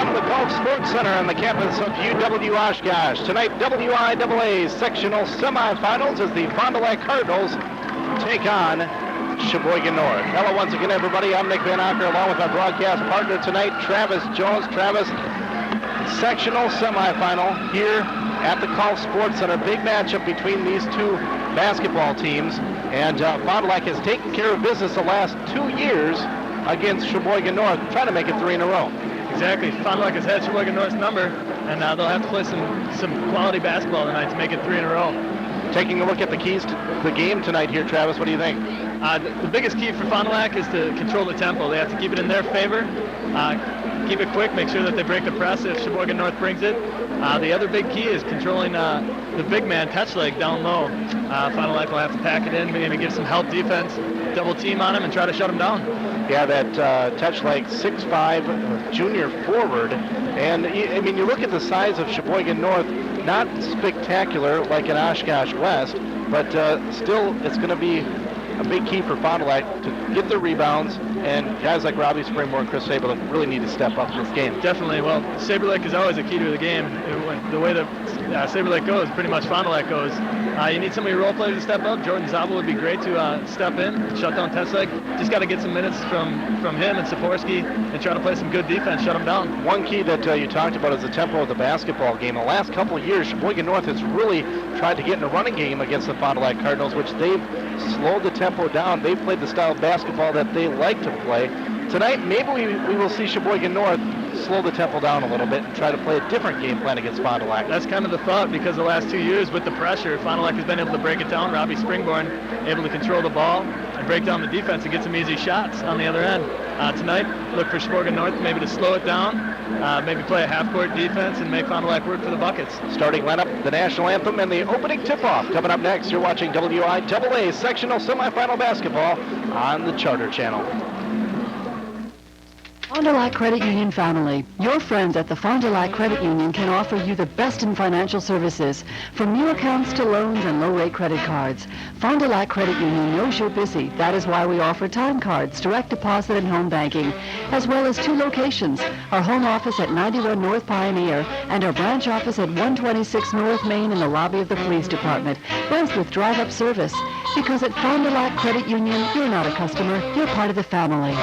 from the Gulf Sports Center on the campus of UW Oshkosh. Tonight, WIAA sectional semifinals as the Fond du Lac Cardinals take on Sheboygan North. Hello once again, everybody. I'm Nick Van Acker along with our broadcast partner tonight, Travis Jones. Travis, sectional semifinal here at the Gulf Sports Center. Big matchup between these two basketball teams. And Fond du Lac has taken care of business the last 2 years against Sheboygan North, trying to make it 3 in a row. Exactly. Fond du Lac has had Sheboygan North's number, and they'll have to play some quality basketball tonight to make it 3 in a row. Taking a look at the keys to the game tonight here, Travis, what do you think? The biggest key for Fond du Lac is to control the tempo. They have to keep it in their favor, keep it quick, make sure that they break the press if Sheboygan North brings it. The other big key is controlling the big man touch leg down low. Fond du Lac will have to pack it in, maybe give some help defense, double team on him, and try to shut him down. Yeah, that touch leg 6'5", junior forward. And, I mean, you look at the size of Sheboygan North, not spectacular like in Oshkosh West, but still it's going to be a big key for Fond du Lac to get the rebounds, and guys like Robbie Springmore and Chris Sable really need to step up in this game. Definitely. Well, Saber Lake is always a key to the game. The way that Saber Lake goes, pretty much Fond du Lac goes. You need some of your role players to step up. Jordan Zabel would be great to step in, shut down Teslake. Just got to get some minutes from him and Saporsky and try to play some good defense, shut him down. One key that you talked about is the tempo of the basketball game. The last couple of years, Sheboygan North has really tried to get in a running game against the Fond du Lac Cardinals, which they've slowed the tempo down. They've played the style of basketball that they like to play. Tonight, maybe we will see Sheboygan North slow the tempo down a little bit and try to play a different game plan against Fond du Lac. That's kind of the thought, because the last 2 years with the pressure, Fond du Lac has been able to break it down. Robbie Springborn able to control the ball and break down the defense and get some easy shots on the other end. Tonight, look for Sheboygan North maybe to slow it down, maybe play a half-court defense and make Fond du Lac work for the buckets. Starting lineup, the national anthem, and the opening tip-off. Coming up next, you're watching WIAA sectional semifinal basketball on the Charter Channel. Fond du Lac Credit Union family. Your friends at the Fond du Lac Credit Union can offer you the best in financial services, from new accounts to loans and low-rate credit cards. Fond du Lac Credit Union knows you're busy. That is why we offer time cards, direct deposit, and home banking, as well as 2 locations, our home office at 91 North Pioneer and our branch office at 126 North Main in the lobby of the police department, both with drive-up service. Because at Fond du Lac Credit Union, you're not a customer, you're part of the family.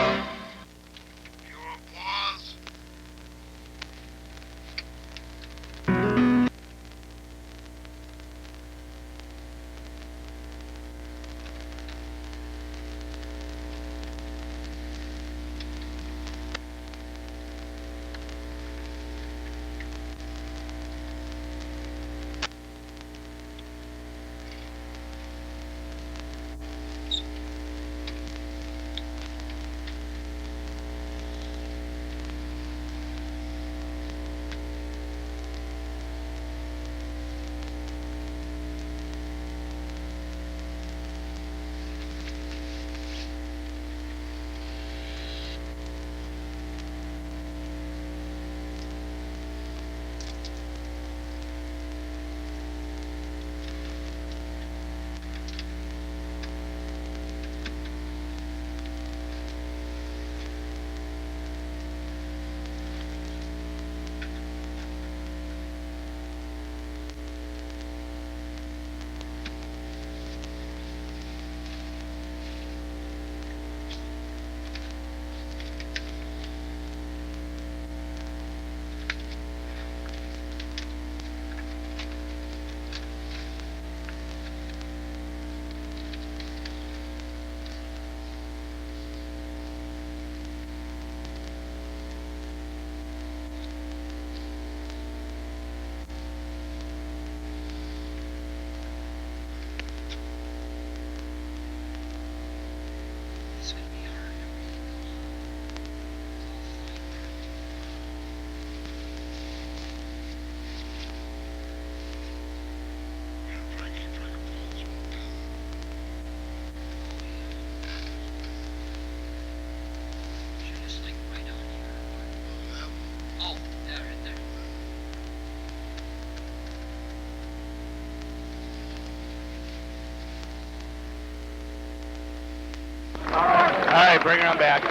All right, bring her on back.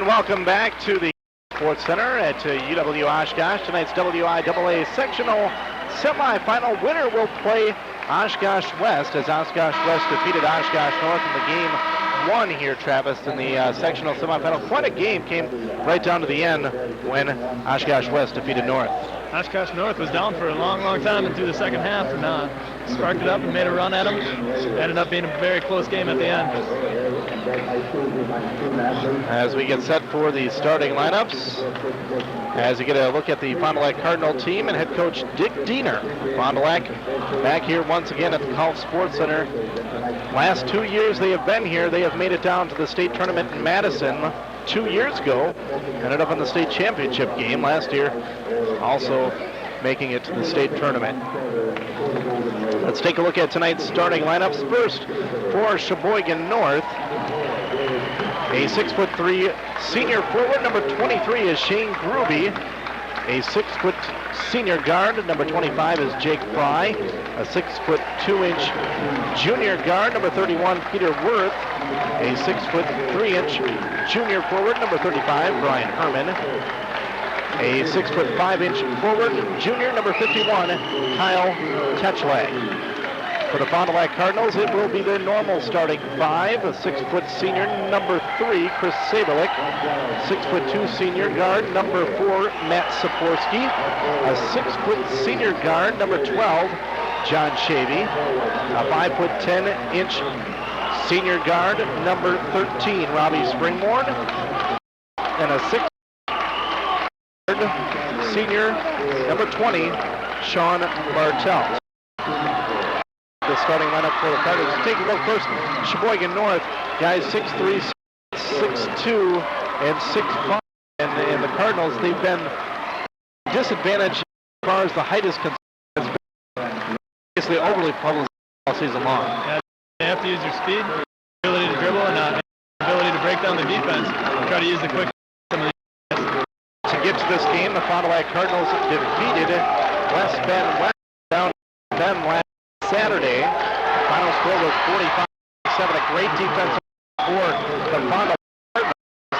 And welcome back to the Sports Center at UW Oshkosh. Tonight's WIAA sectional semifinal winner will play Oshkosh West as Oshkosh West defeated Oshkosh North in the game one here, Travis, in the sectional semifinal. Quite a game, came right down to the end when Oshkosh West defeated North. Oshkosh North was down for a long, long time and through the second half, and sparked it up and made a run at them. Ended up being a very close game at the end. As we get set for the starting lineups, as you get a look at the Fond du Lac Cardinal team and head coach Dick Diener. Fond du Lac back here once again at the College Sports Center. Last 2 years they have been here. They have made it down to the state tournament in Madison 2 years ago. Ended up in the state championship game last year, also making it to the state tournament. Let's take a look at tonight's starting lineups. First, for Sheboygan North, a 6'3" senior forward. Number 23 is Shane Gruby. A 6' senior guard. Number 25 is Jake Fry. A 6'2" junior guard. Number 31, Peter Worth. A 6'3" junior forward. Number 35, Brian Herman. A 6'5" forward junior. Number 51, Kyle Tetchlag. For the Fond du Lac Cardinals, it will be their normal starting five. A 6' senior, number 3, Chris Saberlick. 6'2" senior guard, number 4, Matt Saporsky. A 6' senior guard, number 12, John Shavy. A 5'10" senior guard, number 13, Robbie Springborn. And a 6' senior, number 20, Sean Bartelt. The starting lineup for the Cardinals. Take a look first. Sheboygan North, guys 6'3", 6'2", and 6'5". And the Cardinals, they've been disadvantaged as far as the height is concerned. It's been basically overly published all season long. Yeah, you have to use your speed, ability to dribble, and ability to break down the defense. Try to use the quick. To get to this game, the Fond du Lac Cardinals defeated West Bend West down Bend last Saturday. Final score was 45-7. A great defense for the Fond du Lac Cardinals.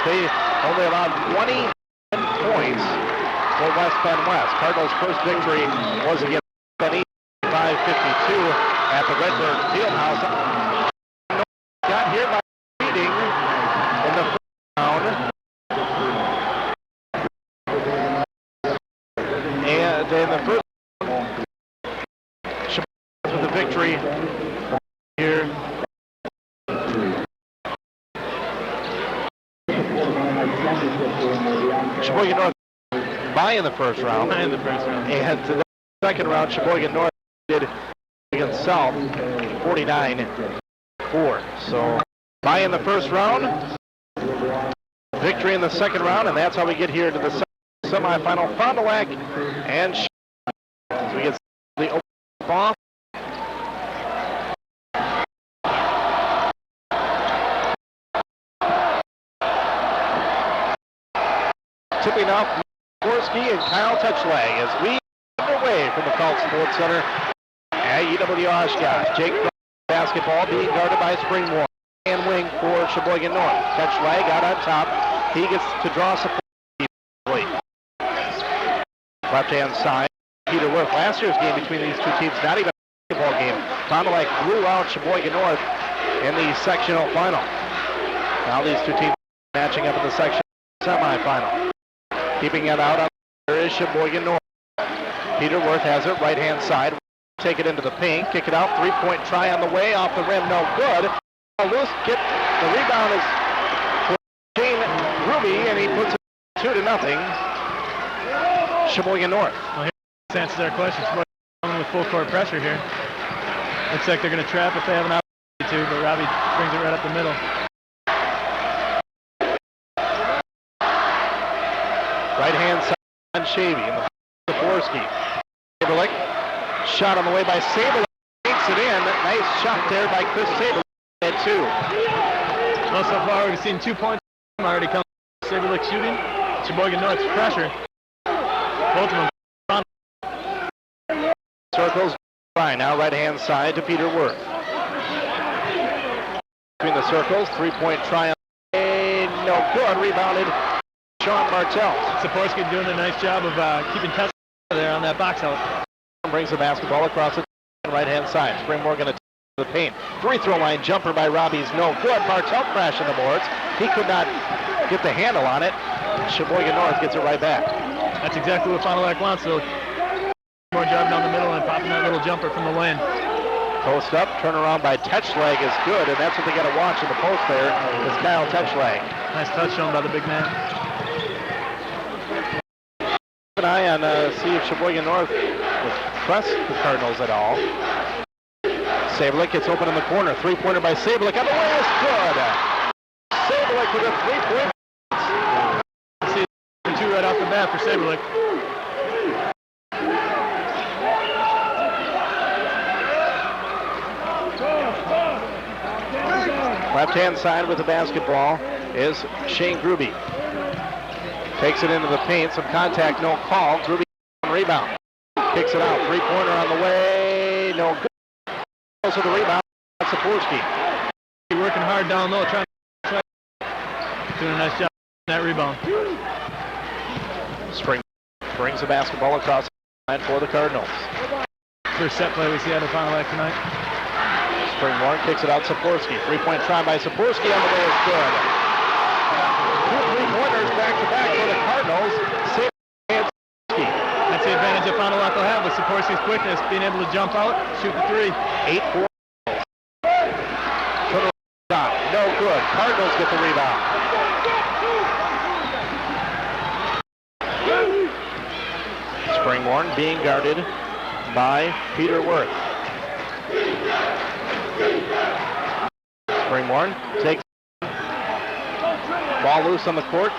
They only allowed 20 points for West Bend West. Cardinals' first victory was against Bend 5-52 at the Redbird Fieldhouse. Got here by leading in the first round. And in the first with the victory here. Sheboygan North by in the first round. In the first round. And to the second round, Sheboygan North did against South 49-4. So by in the first round, victory in the second round, and that's how we get here to the semifinal. Fond du Lac and as we get the open off. Tipping off Gorski and Kyle Tetchlag as we underway from the College Sports Center at UW Oshkosh. Jake basketball being guarded by Springmore. And wing for Sheboygan North. Tetchlag out on top. He gets to draw support. Left-hand side, Peter Worth. Last year's game between these two teams, not even a basketball game. Fond du Lac blew out Sheboygan North in the sectional final. Now these two teams matching up in the sectional semifinal. Keeping it out, there is Sheboygan North. Peter Worth has it, right-hand side. Take it into the paint, kick it out, three-point try on the way, off the rim, no good. Loose, the rebound is for Shane Ruby, and he puts it 2-0. Sheboygan North. Well, here answers our question. Sheboygan coming with full court pressure here. Looks like they're going to trap if they have an opportunity to, but Robbie brings it right up the middle. Right-hand side on Shavy and the Saporsky. Saberlick, shot on the way by Saberlick, takes it in. Nice shot there by Chris Saberlick at 2. Well, so far we've seen 2 points already come. Saberlick shooting, Sheboygan North's pressure. Both of them. Circles by now, right-hand side to Peter Worth. Between the circles, three-point try on. No no good. Rebounded Sean Bartelt. Saporski doing a nice job of keeping Tesla there on that box out. Brings the basketball across the right-hand side. Springmore going to the paint. Free throw line jumper by Robbie's no good. Bartelt crashing the boards. He could not get the handle on it. Sheboygan North gets it right back. That's exactly what Fond du Lac wants. So more driving down the middle and popping that little jumper from the lane. Post up, turnaround by Tetschlag is good, and that's what they got to watch in the post there is Kyle Tetschlag. Nice touch shown by the big man. Keep an eye on see if Sheboygan North will press the Cardinals at all. Sabelick gets open in the corner. Three-pointer by Sabelick on the way is good. Sabelick with a three-point. See two right off the bat for Sabelick. Left-hand side with the basketball is Shane Gruby. Takes it into the paint. Some contact, no call. Gruby on rebound. Kicks it out. Three-pointer on the way. No good. Goes to the rebound. Saporski. Working hard down low. Trying to doing a nice job on that rebound. Spring brings the basketball across the line for the Cardinals. First set play we see out of Fond du Lac tonight. Springmore kicks it out Saporski. Three-point try by Saporski on the way is good. Two three-pointers back-to-back for the Cardinals. That's the advantage that Fond du Lac will have with Saporski's quickness, being able to jump out, shoot the three. 8-4. Shot. No good. Cardinals get the rebound. Springmore being guarded by Peter Worth. Springmore takes ball loose on the court.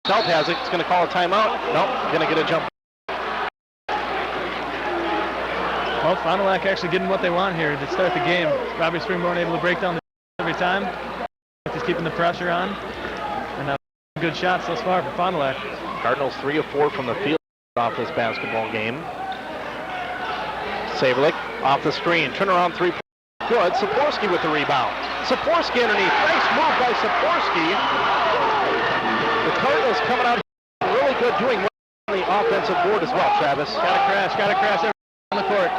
South has it. It's going to call a timeout. Nope. Going to get a jump. Well, Fond du Lac actually getting what they want here to start the game. Robbie Springmore able to break down the every time. Just keeping the pressure on. And good shots so far for Fond du Lac. Cardinals 3 of 4 from the field off this basketball game. Sabelick off the screen. Turnaround three. Good. Saporski with the rebound. Saporski underneath. Nice move by Saporski. The Cardinals coming out really good, doing well on the offensive board as well, Travis. Gotta crash on the court.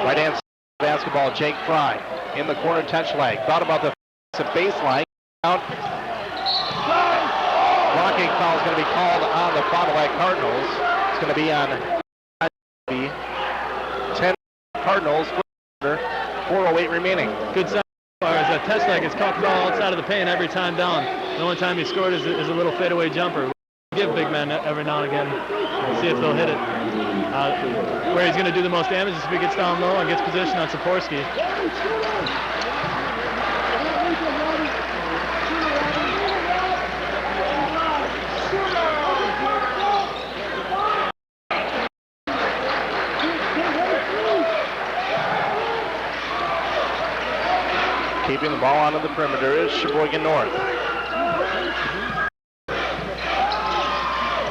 Right hand basketball, Jake Fry. In the corner, Tetschlag. Thought about the baseline. Out. Blocking foul is going to be called on the Fond du Lac Cardinals. It's going to be on 10 Cardinals. 4:08 remaining. Good sign as far as Tetschlag has caught the ball outside of the paint every time down. The only time he scored is a little fadeaway jumper. Give big men every now and again. See if they'll hit it. Where he's going to do the most damage is if he gets down low and gets position on Saporski. Keeping the ball onto the perimeter is Sheboygan North.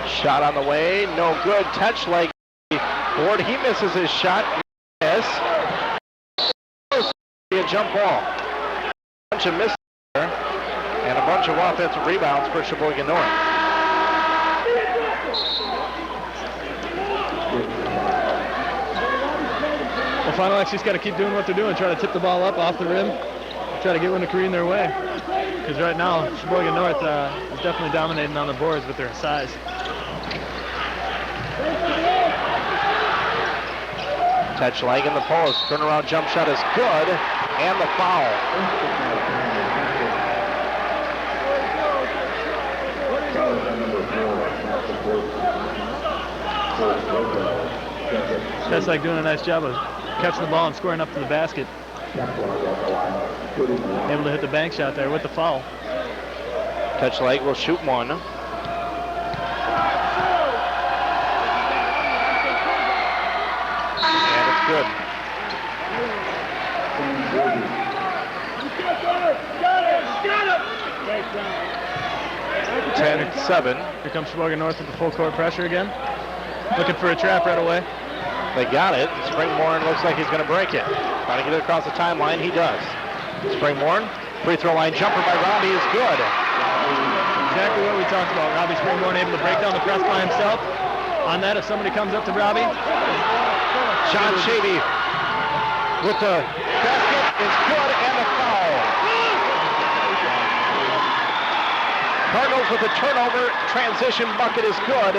Shot on the way, no good. Tetschlag board. He misses his shot. Yes. A jump ball. A bunch of misses there, and a bunch of offensive rebounds for Sheboygan North. Well, Fond du Lac's just got to keep doing what they're doing, try to tip the ball up off the rim, try to get one to careen their way. Because right now, Sheboygan North is definitely dominating on the boards with their size. Tetschlag in the post. Turnaround jump shot is good. And the foul. Tetschlag doing a nice job of catching the ball and squaring up to the basket. Able to hit the bank shot there with the foul. Tetschlag will shoot one. And it's good. Got it. 10-7. Here comes Sheboygan North with the full court pressure again. Looking for a trap right away. They got it. Springmore looks like he's going to break it. Trying to get it across the timeline. He does. Springmore, free throw line jumper by Robbie is good. exactly what we talked about. Robbie Springborn able to break down the press by himself. On that, if somebody comes up to Robbie. John Shavy with the basket is good and the foul. Cardinals with the turnover, transition bucket is good,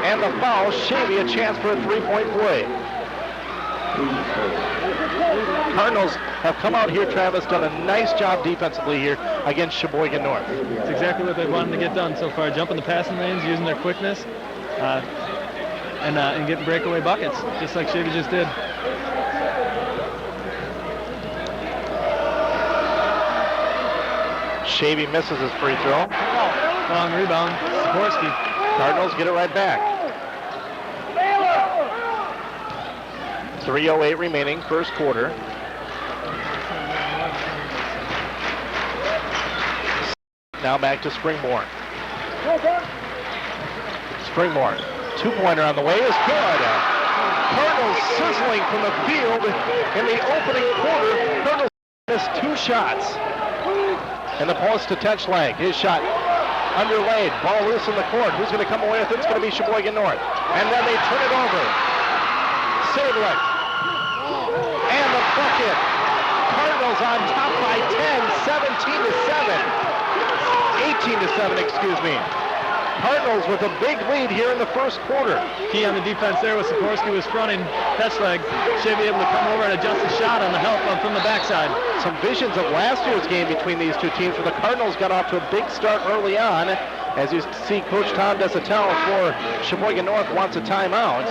and the foul. Shavy a chance for a three-point play. Cardinals have come out here, Travis, done a nice job defensively here against Sheboygan North. That's exactly what they wanted to get done so far. Jumping the passing lanes, using their quickness, and getting breakaway buckets, just like Shavy just did. Shavy misses his free throw. Long rebound, Sikorsky. Cardinals get it right back. 3:08 remaining, first quarter. Now back to Springborn. Springborn, two-pointer on the way is good. Cardinals sizzling from the field in the opening quarter. Cardinals missed two shots. And the post to Tetschlag. His shot underlaid. Ball loose in the court. Who's going to come away with it? It's going to be Sheboygan North. And then they turn it over. Sablet. And the bucket. Cardinals on top by 10, 18-7, excuse me. Cardinals with a big lead here in the first quarter. Key on the defense there was Sikorsky was fronting Tetschlag. Shavy able to come over and adjust the shot on the help from the backside. Some visions of last year's game between these two teams where the Cardinals got off to a big start early on. As you see, Coach Tom Desatel for Sheboygan North wants a timeout.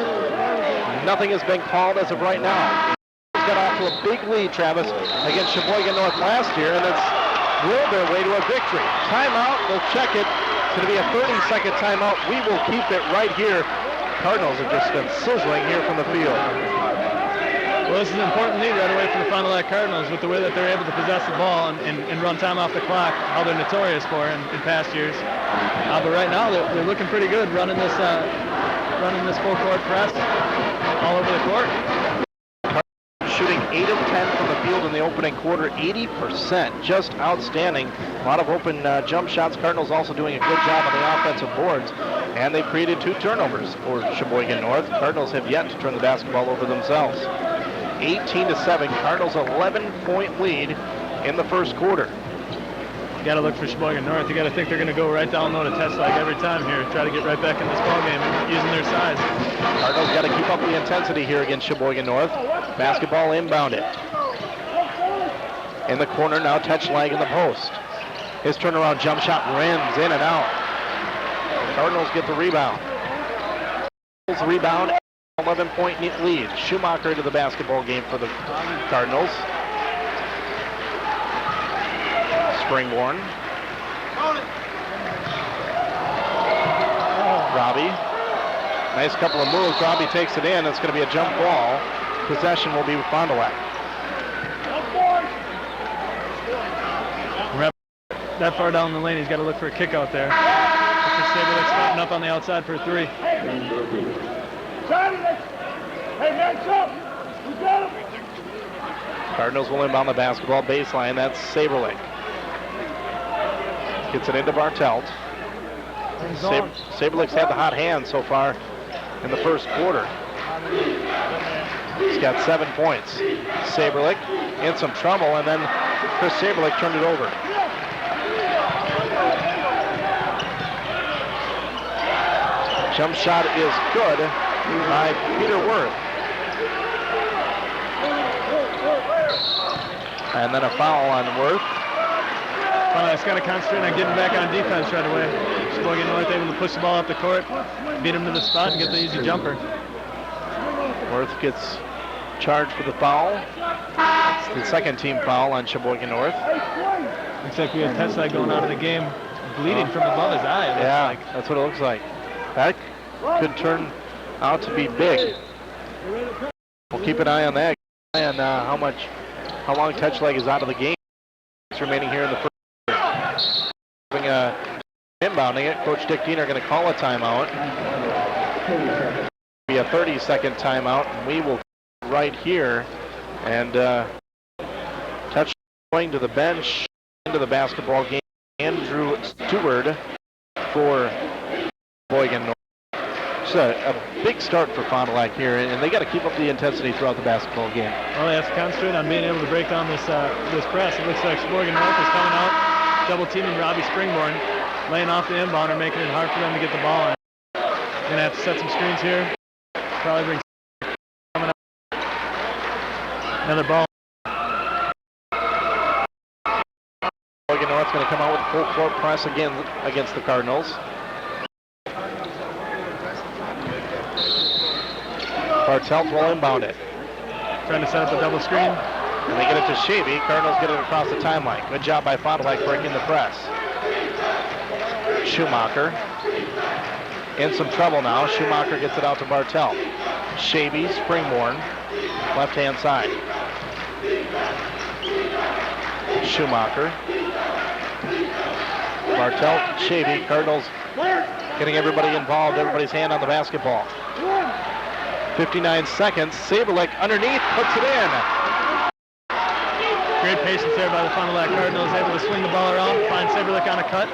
Nothing has been called as of right now. Got off to a big lead, Travis, against Sheboygan North last year, and that's willed their way to a victory. Timeout, we'll check it. It's going to be a 30-second timeout. We will keep it right here. Cardinals have just been sizzling here from the field. Well, this is an important lead right away for the Fond du Lac Cardinals with the way that they're able to possess the ball and run time off the clock, how they're notorious for in past years. But right now, they're looking pretty good running this full-court press all over the court. Shooting 8 of 10 from the field in the opening quarter, 80%, just outstanding. A lot of open jump shots. Cardinals also doing a good job on the offensive boards, and they've created 2 turnovers for Sheboygan North. Cardinals have yet to turn the basketball over themselves. 18-7, Cardinals 11-point lead in the first quarter. You got to look for Sheboygan North. You got to think they're going to go right down low to Tetschlag every time here, try to get right back in this ball game using their size. Cardinals got to keep up the intensity here against Sheboygan North. Basketball inbounded. In the corner now, Tetschlag in the post. His turnaround jump shot rims in and out. Cardinals get the rebound. Rebound, 11-point lead. Schumacher into the basketball game for the Cardinals. Springborn. Robbie. Nice couple of moves. Robbie takes it in. It's going to be a jump ball. Possession will be with Fond du Lac. That far down the lane, he's got to look for a kick out there. Sablet spotting up on the outside for a 3. Cardinals will inbound the basketball baseline. That's Saberlick. Gets it into Bartelt. Saberlick's had the hot hand so far in the first quarter. He's got 7 points. Saberlick in some trouble, and then Chris Saberlick turned it over. Jump shot is good by Peter Worth. And then a foul on Worth. It's got to concentrate on getting back on defense right away. Sheboygan North able to push the ball up the court, beat him to the spot, and get the easy jumper. Worth gets charged for the foul. It's the second team foul on Sheboygan North. Looks like we have Tetschlag going out of the game, bleeding from above his eye. Yeah, that's what it looks like. That could turn out to be big. We'll keep an eye on that. And how long Tetschlag is out of the game. It's remaining here in the first. Inbounding it, Coach Dick Dean are going to call a timeout. Be a 30-second timeout, and we will right here. And Tetschlag going to the bench into the basketball game. Andrew Stewart for Sheboygan North. It's a big start for Fond du Lac here, and they got to keep up the intensity throughout the basketball game. Well, they have to concentrate on being able to break down this press. It looks like Sheboygan North is coming out, double teaming Robbie Springborn, laying off the inbounder, making it hard for them to get the ball in. Gonna have to set some screens here. Probably bring coming up. Another ball. Sheboygan North's going to come out with a full court press again against the Cardinals. Bartelt will inbound it. Trying to set up a double screen. And they get it to Shavy. Cardinals get it across the timeline. Good job by Fond du Lac breaking the press. Schumacher in some trouble now. Schumacher gets it out to Bartelt. Shavy, Springborn, left-hand side. Schumacher. Bartelt, Shavy. Cardinals getting everybody involved, everybody's hand on the basketball. 59 seconds. Saberlick underneath, puts it in. Great patience there by the Fond du Lac Cardinals, able to swing the ball around, find Saberlick on a cut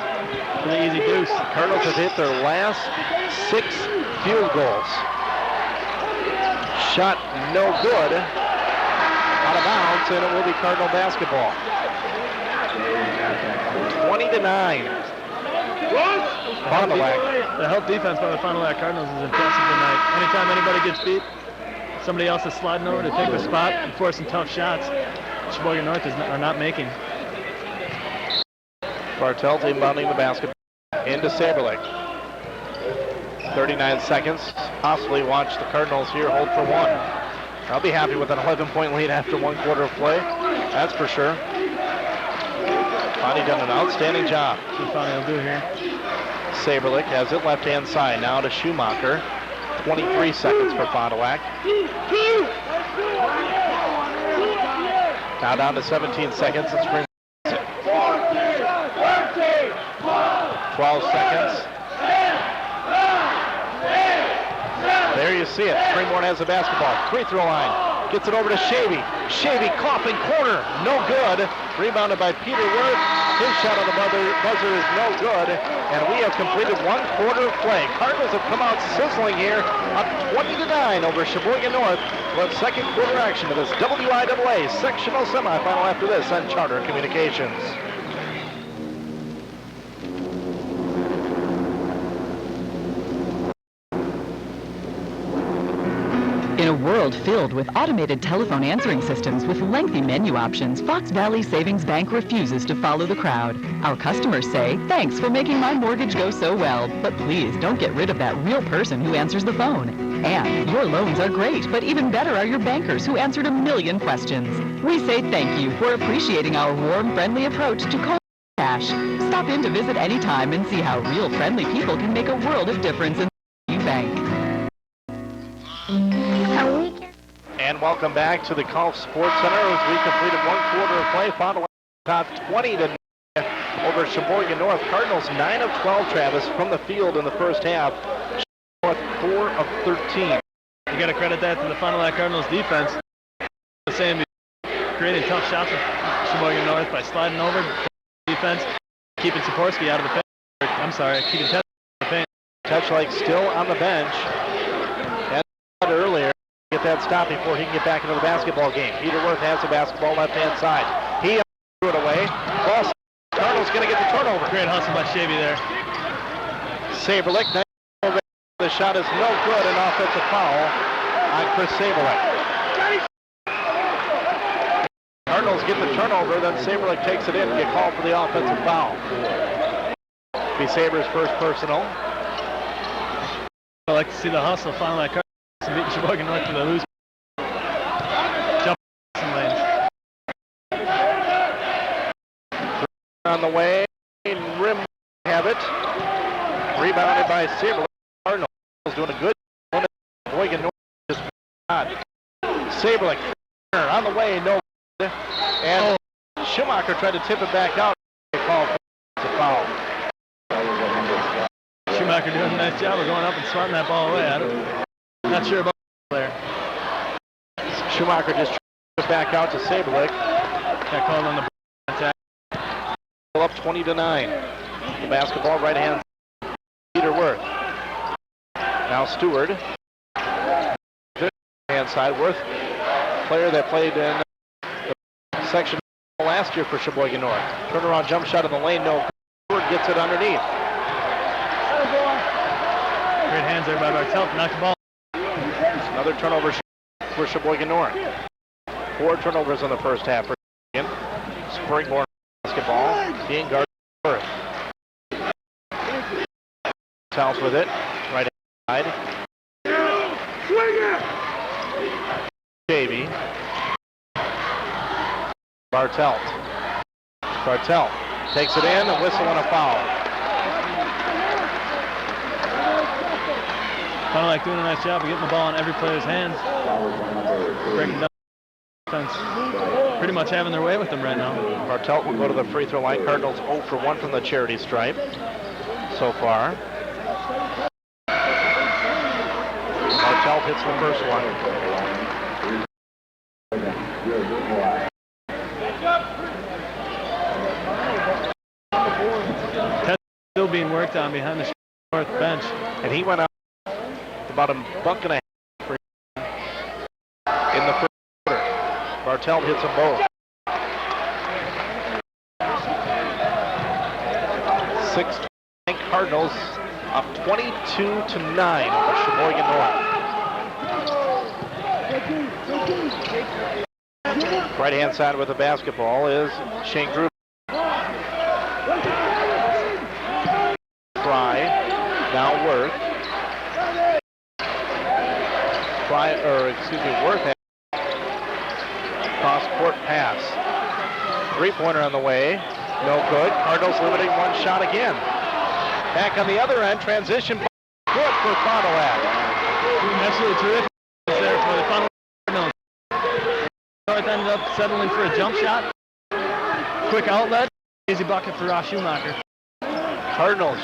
for the easy deuce. Cardinals have hit their last 6 field goals. Shot no good. Out of bounds, and it will be Cardinal basketball. 20-9. Fond du Lac. The help defense by the Fond du Lac Cardinals is impressive tonight. Anytime anybody gets beat, somebody else is sliding over to take the spot and forcing tough shots. Sheboygan North are not making. Bartelt inbounding the basketball into Saberlick. 39 seconds. Possibly watch the Cardinals here hold for one. I'll be happy with an 11-point lead after 1 quarter of play. That's for sure. Fondy done an outstanding job. See what Fondy will do here. Saberlick has it left-hand side now to Schumacher. 23 seconds for Fond du Lac. Now down to 17 seconds. It's Spring. 12 seconds. There you see it. Springborn has the basketball. Free throw line. Gets it over to Shavy. Shavy coughing corner. No good. Rebounded by Peter Worth. His shot on the buzzer is no good. And we have completed 1 quarter of play. Cardinals have come out sizzling here. Up 20-9 over Sheboygan North. We'll have second quarter action of this WIAA sectional semifinal after this on Charter Communications. In a world filled with automated telephone answering systems with lengthy menu options, Fox Valley Savings Bank refuses to follow the crowd. Our customers say, "Thanks for making my mortgage go so well, but please don't get rid of that real person who answers the phone." And your loans are great, but even better are your bankers who answered a million questions. We say thank you for appreciating our warm, friendly approach to cold cash. Stop in to visit anytime and see how real friendly people can make a world of difference in the bank. And welcome back to the Golf Sports Center as we completed 1 quarter of play. Fond du Lac top 20-9 over Sheboygan North. Cardinals 9 of 12, Travis, from the field in the first half. North 4 of 13. You got to credit that to the Fond du Lac Cardinals defense. Saying creating tough shots for Sheboygan North by sliding over defense, keeping Sikorsky out of the paint. Keeping Tetch out of the paint. Tetch still on the bench. As I said earlier, get that stop before he can get back into the basketball game. Peter Worth has the basketball left-hand side. He threw it away. Ball. Cardinals going to get the turnover. Great hustle by Shavy there. Saberlick. The shot is no good. An offensive foul on Chris Saberlick. Cardinals get the turnover, then Saberlick takes it in and get called for the offensive foul. Be Sabres' first personal. I like to see the hustle. Fond du Lac Cardinals beating Sheboygan North for the lose. Jump some lanes. On the way, rim have it. Rebounded by Saberlick. Cardinals doing a good job. Sheboygan North just not. Saberlick on the way, no. And Schumacher tried to tip it back out. They call for the foul. Schumacher doing a nice job of going up and swatting that ball away. I'm not sure about the player. Schumacher just tried it back out to Saberlick. Got called on the attack. Up 20-9. The basketball right hand. Peter Worth. Now Stewart. Hand side. Worth, player that played in the section last year for Sheboygan North. Turnaround jump shot in the lane. No. Stewart gets it underneath. Great hands there by Bartelt to knock the ball. Another turnover for Sheboygan North. 4 turnovers in the first half for Sheboygan. Springborn basketball being guarded by Worth. South with it. Right side. Shavy. Bartelt. Bartelt takes it in, a whistle and a foul. Kind of like doing a nice job of getting the ball in every player's hands. Breaking down defense. Pretty much having their way with them right now. Bartelt will go to the free throw line. Cardinals 0 for 1 from the charity stripe so far. Bartelt hits the first one. Test still being worked on behind the north bench. And he went out about a buck and a half in the first quarter. Bartelt hits them both. 6 Cardinals up 22-9 over Sheboygan North. Right hand side with the basketball is Shane Group. Fry, now Worth. Worth has cross-court pass. Three-pointer on the way, no good. Cardinals limiting one shot again. Back on the other end, transition, good for Fond du Lac. Absolutely terrific there for the Fond du Lac Cardinals. North ended up settling for a jump shot. Quick outlet, easy bucket for Ross Schumacher. Cardinals,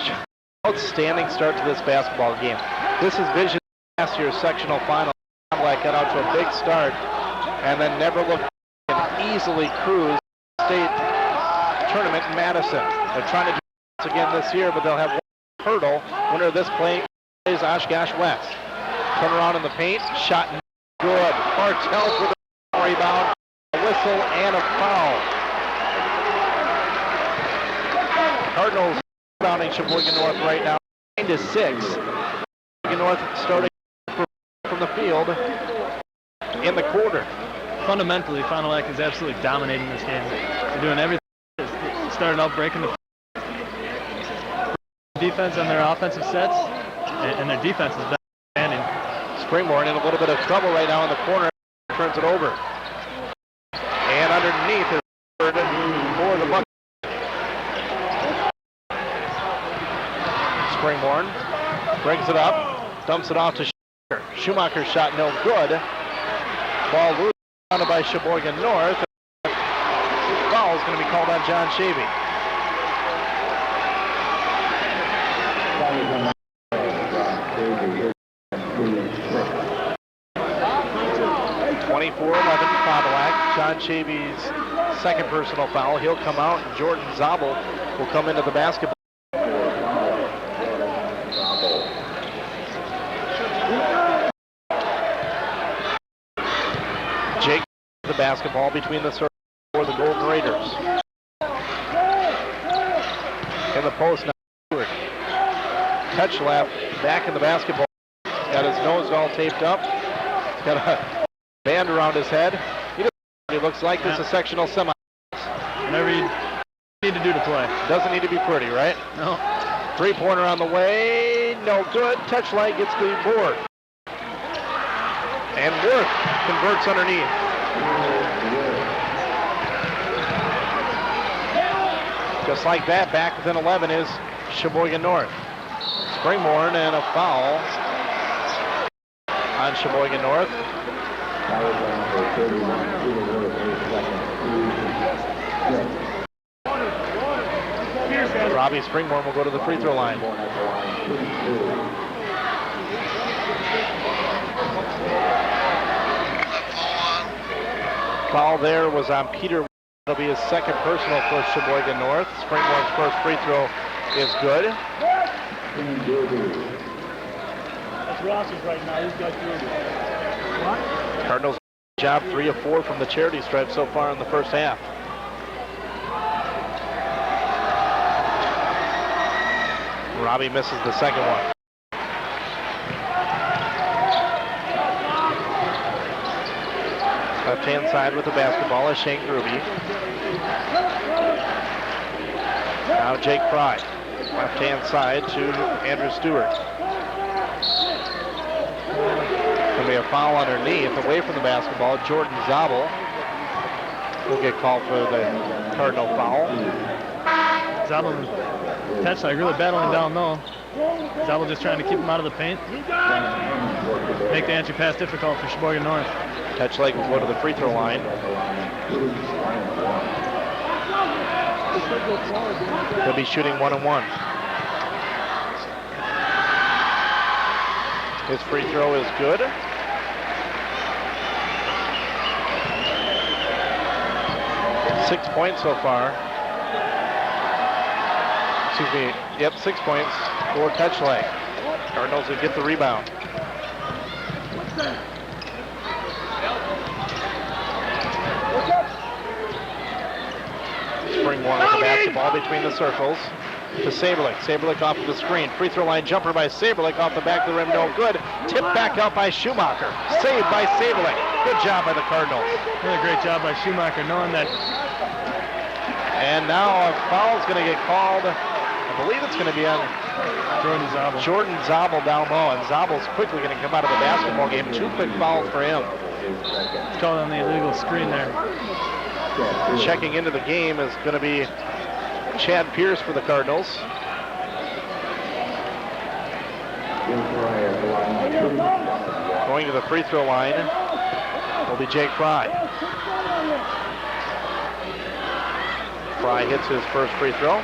outstanding start to this basketball game. This is vision last year's sectional final. Fond du Lac got out to a big start and then never looked and easily cruised state tournament in Madison. They're trying to do this again this year, but they'll have one hurdle. Winner of this play is Oshkosh West. Turn around in the paint, shot good. Bartelt with a rebound, a whistle, and a foul. Cardinals rebounding Sheboygan North right now, 9-6. Sheboygan North starting from the field in the quarter. Fundamentally, Fond du Lac is absolutely dominating this game. They're doing everything. Starting out breaking the defense on their offensive sets, and their defense has been outstanding. Springborn in a little bit of trouble right now in the corner, turns it over. And underneath is for the bucket. Springborn brings it up, dumps it off to Schumacher. Schumacher's shot no good. Ball loose, rebounded by Sheboygan North. Foul is going to be called on John Shavy. (24-11) Fond du Lac. John Shavy's second personal foul. He'll come out, and Jordan Zabel will come into the basketball. Jake the basketball between the circles for the Golden Raiders. In the post now, Stewart. Touch left, back in the basketball. Got his nose all taped up. He's got a band around his head. He looks like this is a sectional semi. Whatever you need to do to play. Doesn't need to be pretty, right? No. Three-pointer on the way, no good. Touchlight gets the board. And Worth converts underneath. Just like that, back within 11 is Sheboygan North. Springborn and a foul on Sheboygan North. Robbie Springborn will go to the free throw line. Foul there was on Peter. It'll be his second personal for Sheboygan North. Springborn's first free throw is good. That's Ross's right now. He's got Gruby. What? Cardinals job 3 of 4 from the charity stripe so far in the first half. Robbie misses the second one. Left-hand side with the basketball is Shane Gruby. Now Jake Fry. Left-hand side to Andrew Stewart. Going to be a foul underneath, away from the basketball. Jordan Zabel will get called for the Cardinal foul. Zabel and Tetchler really battling down low. Zabel just trying to keep him out of the paint. Make the entry pass difficult for Sheboygan North. Tetchler will go to the free throw line. He'll be shooting 1-on-1. His free throw is good. Six points so far. Excuse me. Yep, 6 points for Tetchler. Cardinals will get the rebound. Springborn with the basketball between the circles to Saberlich. Saberlich off of the screen. Free throw line jumper by Saberlich off the back of the rim. No good. Tipped back out by Schumacher. Saved by Saberlich. Good job by the Cardinals. Really great job by Schumacher knowing that. And now a foul is going to get called. I believe it's going to be on Jordan Zabel down low. And Zabel's quickly going to come out of the basketball game. 2 quick fouls for him. Called on the illegal screen there. Checking into the game is going to be Chad Pierce for the Cardinals. Going to the free throw line will be Jake Fry. Fry hits his first free throw.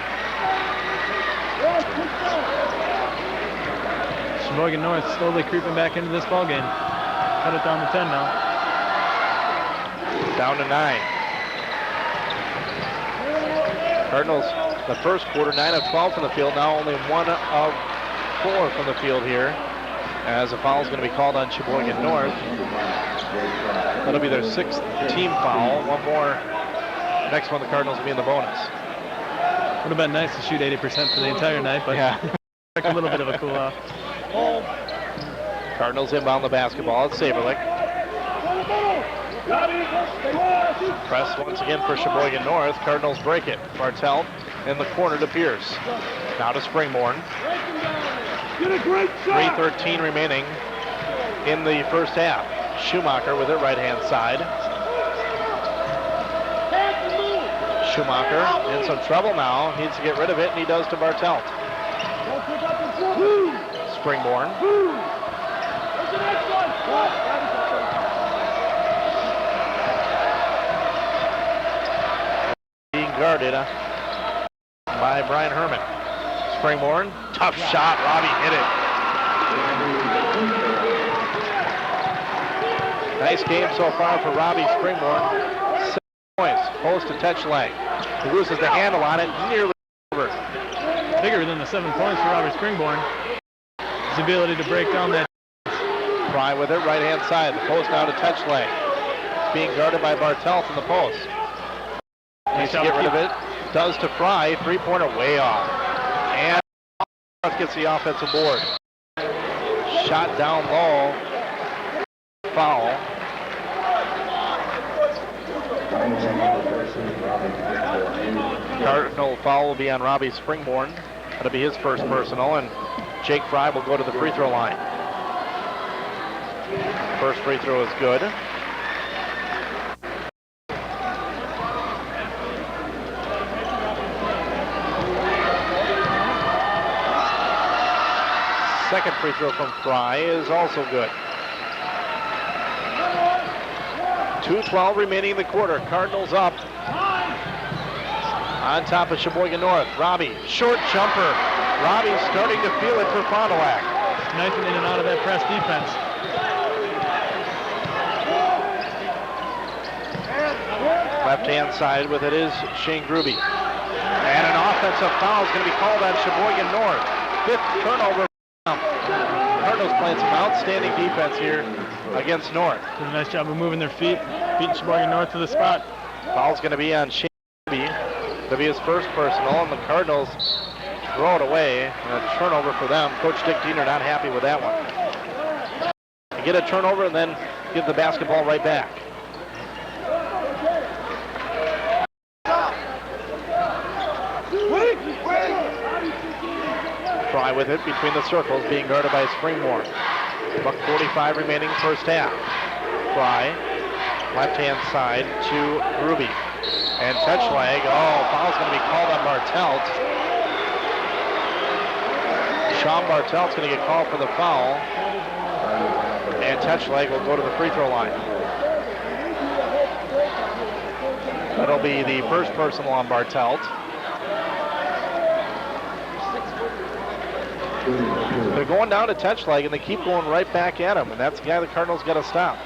Sheboygan North slowly creeping back into this ball game. Cut it down to 10 now. Down to 9. Cardinals, the first quarter, 9 of 12 from the field. Now only 1 of 4 from the field here, as a foul is going to be called on Sheboygan North. That'll be their 6th team foul. One more. Next one, the Cardinals will be in the bonus. Would have been nice to shoot 80% for the entire night, but yeah, a little bit of a cool off. Cardinals inbound the basketball. It's Saberlich. Press once again for Sheboygan North. Cardinals break it. Bartelt in the corner to Pierce. Now to Springborn. 3:13 remaining in the first half. Schumacher with it, right-hand side. Schumacher in some trouble now. Needs to get rid of it, and he does to Bartelt. Springborn. Being guarded by Brian Herman. Springborn, tough shot. Robbie hit it. Nice game so far for Robbie Springborn. 6 points. Post to Tetchler. He loses the handle on it. Nearly over. Bigger than the 7 points for Robbie Springborn. His ability to break down that. Fry with it, right-hand side. The post now to Tetchler. It's being guarded by Bartelt in the post. Needs to get rid of it. Does to Fry. Three-pointer way off. And gets the offensive board. Shot down low. Foul. Cardinal foul will be on Robbie Springborn. That'll be his first personal, and Jake Fry will go to the free throw line. First free throw is good. Second free throw from Fry is also good. 2:12 remaining in the quarter. Cardinals up. On top of Sheboygan North. Robbie, short jumper. Robbie starting to feel it for Fond du Lac. Nice in and out of that press defense. Left-hand side with it is Shane Gruby. And an offensive foul is going to be called on Sheboygan North. fifth turnover. Cardinals playing some outstanding defense here against North. Doing a nice job of moving their feet, beating Sheboygan North to the spot. Foul's going to be on Shane Ruby. It'll be his first personal, and the Cardinals throw it away. And a turnover for them. Coach Dick Diener not happy with that one. They get a turnover and then give the basketball right back. Fry with it between the circles, being guarded by Springmore. $1:45 remaining first half. Fry, left-hand side to Ruby. And touch leg. Oh, foul's going to be called on Bartelt. Sean Bartelt's going to get called for the foul. And touch leg will go to the free throw line. That'll be the first personal on Bartelt. They're going down to touch leg, and they keep going right back at him, and that's the guy the Cardinals got to stop.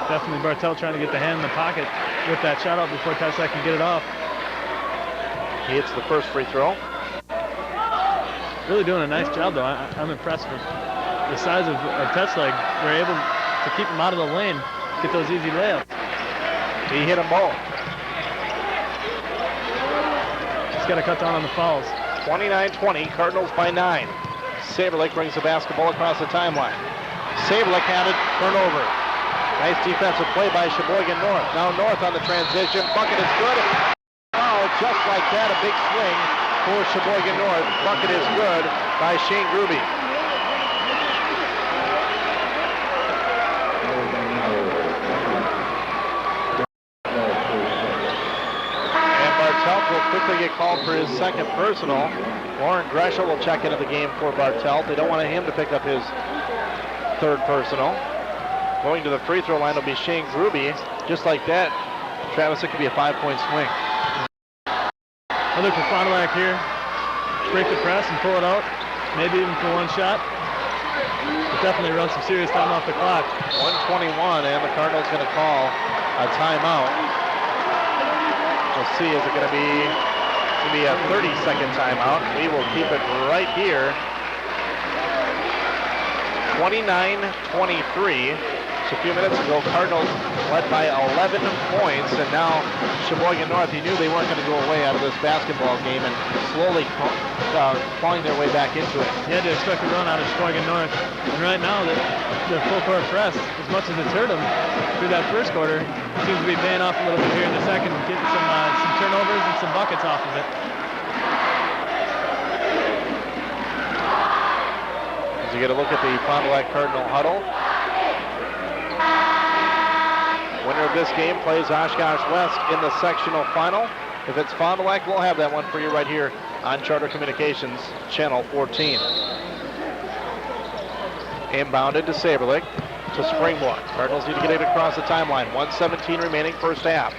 Definitely Bartelt trying to get the hand in the pocket with that shot out before touch leg can get it off. He hits the first free throw. Really doing a nice job, though. I'm impressed with the size of touch leg. We're able to keep him out of the lane, get those easy layups. He hit them both. He's got to cut down on the fouls. 29-20, Cardinals by 9. Saberlick brings the basketball across the timeline. Saberlick had it, turnover. Nice defensive play by Sheboygan North. Now North on the transition. Bucket is good. Oh, just like that, a big swing for Sheboygan North. Bucket is good by Shane Gruby. Will quickly get called for his second personal. Lauren Greshel will check into the game for Bartelt. They don't want him to pick up his third personal. Going to the free throw line will be Shane Gruby. Just like that, Travis, it could be a 5-point swing. I look for Fond du Lac here. Break the press and pull it out. Maybe even for one shot. But definitely run some serious time off the clock. 1:21, and the Cardinals going to call a timeout. We'll see, is it going to be a 30-second timeout? We will keep it right here. 29-23. Just a few minutes ago, Cardinals led by 11 points, and now Sheboygan North, you knew they weren't going to go away out of this basketball game and slowly clawing their way back into it. You had to expect a run out of Sheboygan North. And right now, the full court press, as much as it's hurt them through that first quarter, seems to be paying off a little bit here in the second, getting some turnovers and some buckets off of it. As you get a look at the Fond du Lac Cardinal huddle. Winner of this game plays Oshkosh West in the sectional final. If it's Fond du Lac, we'll have that one for you right here on Charter Communications, Channel 14. Inbounded to Saberlick, to Springmore. Cardinals need to get it across the timeline. 1:17 remaining first half.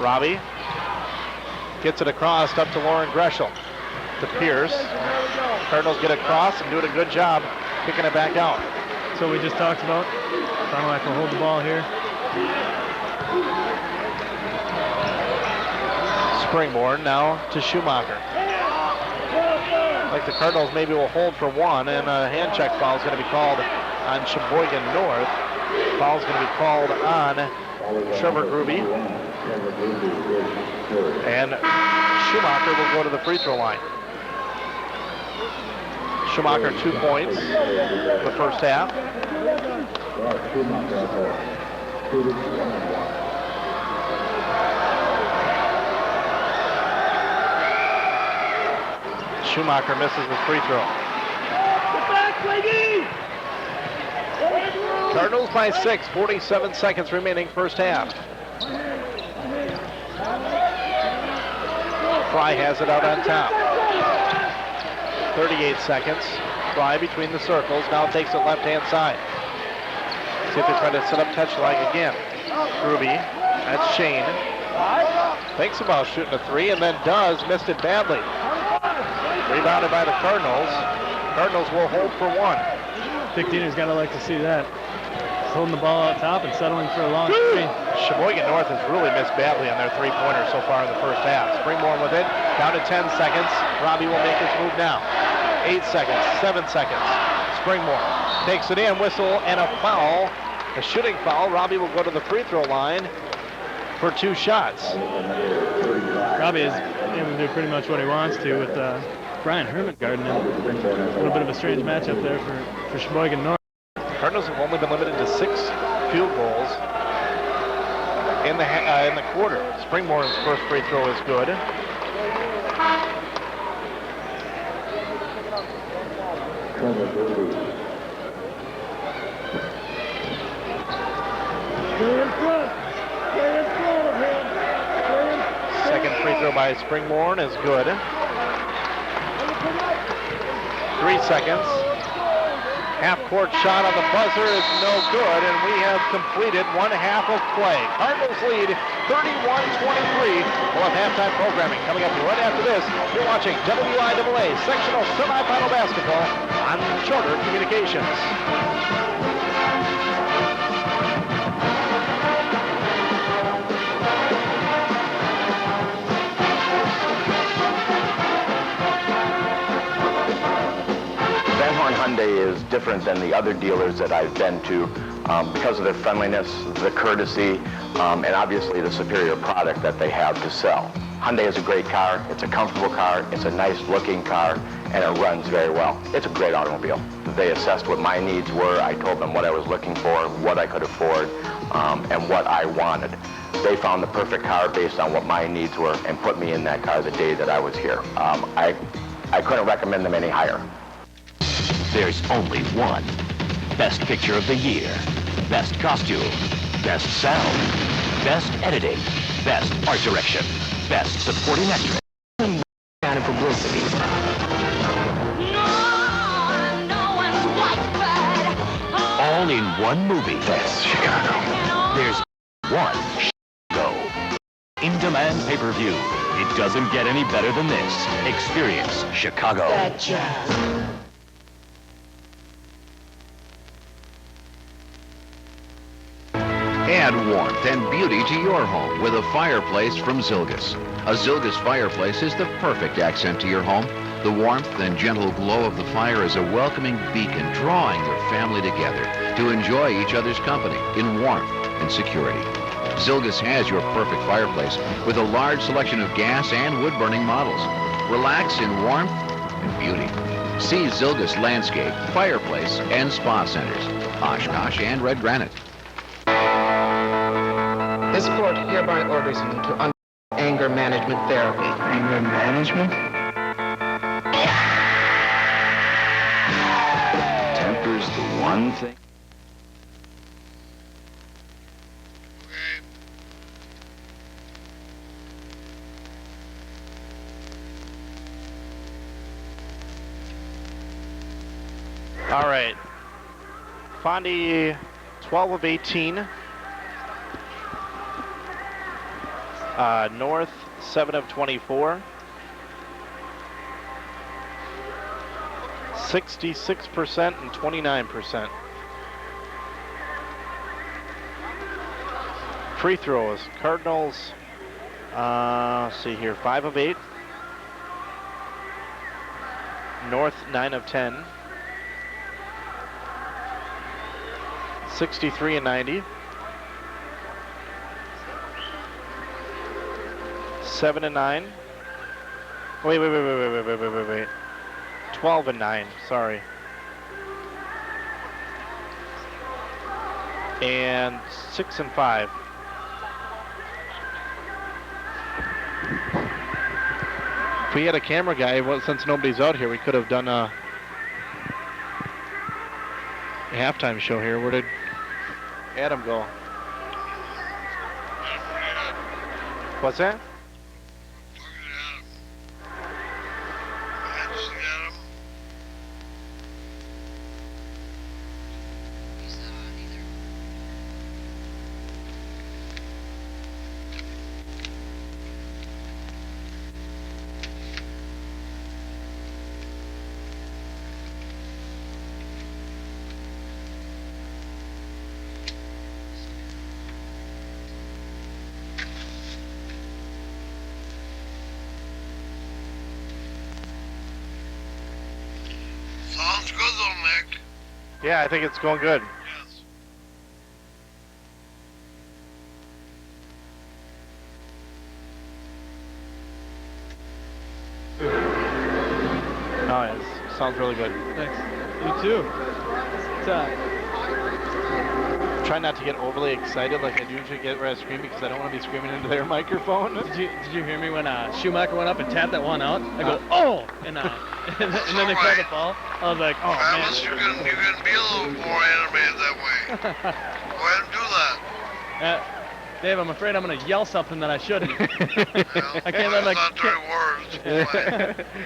Robbie gets it across up to Lauren Greshel. To Pierce. Cardinals get across and doing a good job kicking it back out. That's what we just talked about. Fond du Lac will hold the ball here. Springborn now to Schumacher. Like the Cardinals maybe will hold for one, and a hand check foul is going to be called on Sheboygan North. Foul is going to be called on Trevor Gruby. And Schumacher will go to the free throw line. Schumacher 2 points the first half. Schumacher misses the free throw. Cardinals by 6, 47 seconds remaining first half. Fry has it out on top. 38 seconds. Fry between the circles, now takes it left-hand side. See if they try to set up touch leg again. Ruby, that's Shane. Thinks about shooting a three and then does, missed it badly. Rebounded by the Cardinals. Cardinals will hold for one. Dick Diener's got to like to see that. He's holding the ball out top and settling for a long three. Sheboygan North has really missed badly on their three-pointer so far in the first half. Springborn with it, Down to 10 seconds. Robbie will make his move now. 8 seconds, 7 seconds. Springmore takes it in, whistle, and a foul. A shooting foul. Robbie will go to the free throw line for 2 shots. Robbie is able to do pretty much what he wants to with Brian Herman guarding him. A little bit of a strange matchup there for Sheboygan North. Cardinals have only been limited to 6 field goals in the quarter. Springmore's first free throw is good. Second free throw by Springmore is good. 3 seconds. Half-court shot on the buzzer is no good, and we have completed 1 half of play. Cardinals lead 31-23. We'll have halftime programming coming up right after this. You're watching WIAA Sectional Semifinal Basketball on Charter Communications. Hyundai is different than the other dealers that I've been to because of their friendliness, the courtesy, and obviously the superior product that they have to sell. Hyundai is a great car, it's a comfortable car, it's a nice looking car, and it runs very well. It's a great automobile. They assessed what my needs were, I told them what I was looking for, what I could afford, and what I wanted. They found the perfect car based on what my needs were and put me in that car the day that I was here. I couldn't recommend them any higher. There's only one. Best Picture of the Year. Best Costume. Best Sound. Best Editing. Best Art Direction. Best Supporting Actress. And publicity. All in one movie. That's Chicago. There's one Chicago. In-demand pay-per-view. It doesn't get any better than this. Experience Chicago. Add warmth and beauty to your home with a fireplace from Zilgus. A Zilgus fireplace is the perfect accent to your home. The warmth and gentle glow of the fire is a welcoming beacon drawing your family together to enjoy each other's company in warmth and security. Zilgus has your perfect fireplace with a large selection of gas and wood-burning models. Relax in warmth and beauty. See Zilgus Landscape, Fireplace, and Spa Centers, Oshkosh and Red Granite. This court hereby orders you to undergo anger management therapy. Anger management? Temper's the one thing. All right. Fondy, 12 of 18. North, 7 of 24. 66% and 29%. Free throws. Cardinals, let's see here, 5 of 8. North, 9 of 10. 63 and 90. 7 and 9. Wait. 12 and 9, sorry. And 6 and 5. If we had a camera guy, well, since nobody's out here, we could have done a halftime show here. Where did Adam go? What's that? Yeah, I think it's going good. Yes. Oh, it sounds really good. Thanks. You too. Try not to get overly excited like I do usually get when I scream because I don't want to be screaming into their microphone. Did you hear me when Schumacher went up and tapped that one out? I go, oh! And then they called the ball. I was like, oh, Travis, man. you can be a little more animated that way. Go ahead and do that. Dave, I'm afraid I'm going to yell something that I shouldn't. I can't let not dirty words.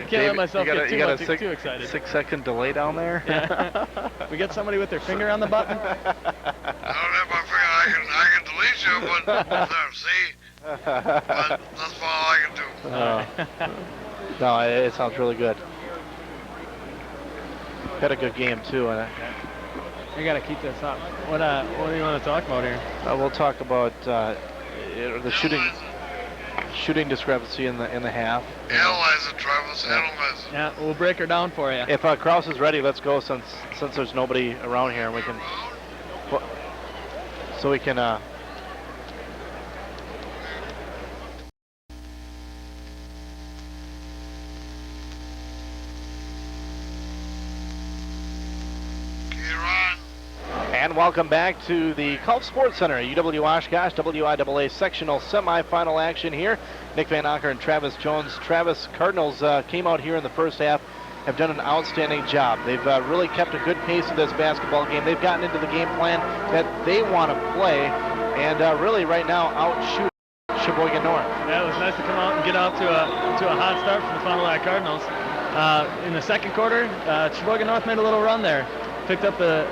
Can't let myself get too excited. 6-second delay down there. Yeah. We get somebody with their finger on the button. I don't have my finger. I can delete you, but there, see? But that's all I can do. No, it sounds really good. Had a good game too. You got to keep this up. What do you want to talk about here? We'll talk about the shooting discrepancy in the half. Analyze it, Travis. Analyze it. Yeah, we'll break her down for you. If Kraus is ready, let's go since there's nobody around here, and we can. So we can. And welcome back to the Culp Sports Center, UW Oshkosh, WIAA sectional semifinal action here. Nick Van Acker and Travis Jones. Travis, Cardinals came out here in the first half, have done an outstanding job. They've really kept a good pace of this basketball game. They've gotten into the game plan that they want to play, and really right now outshoot Sheboygan North. Yeah, it was nice to come out and get out to a hot start for the Fond du Lac Cardinals. In the second quarter, Sheboygan North made a little run there. Picked up the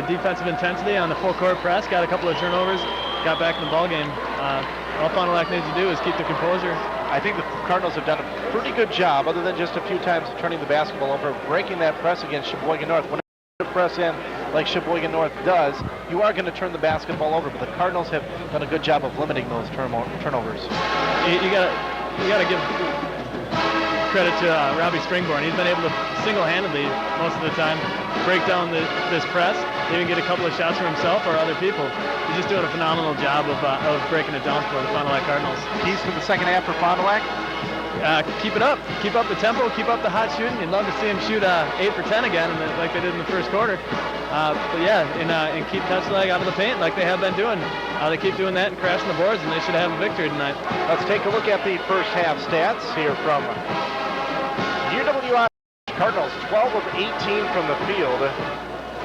defensive intensity on the full court press, got a couple of turnovers, got back in the ball game. All Fond du Lac needs to do is keep the composure. I think the Cardinals have done a pretty good job, other than just a few times turning the basketball over, breaking that press against Sheboygan North. When you press in like Sheboygan North does, you are going to turn the basketball over, but the Cardinals have done a good job of limiting those turnovers. You got to give credit to Robbie Springborn. He's been able to single-handedly, most of the time, break down this press, even get a couple of shots for himself or other people. He's just doing a phenomenal job of breaking it down for the Fond du Lac Cardinals. Keys to the second half for Fond du Lac? Keep it up. Keep up the tempo. Keep up the hot shooting. You'd love to see him shoot 8 for 10 again, like they did in the first quarter. But yeah, and keep Touchlag out of the paint like they have been doing. They keep doing that and crashing the boards, and they should have a victory tonight. Let's take a look at the first half stats here from UW Cardinals. 12 of 18 from the field.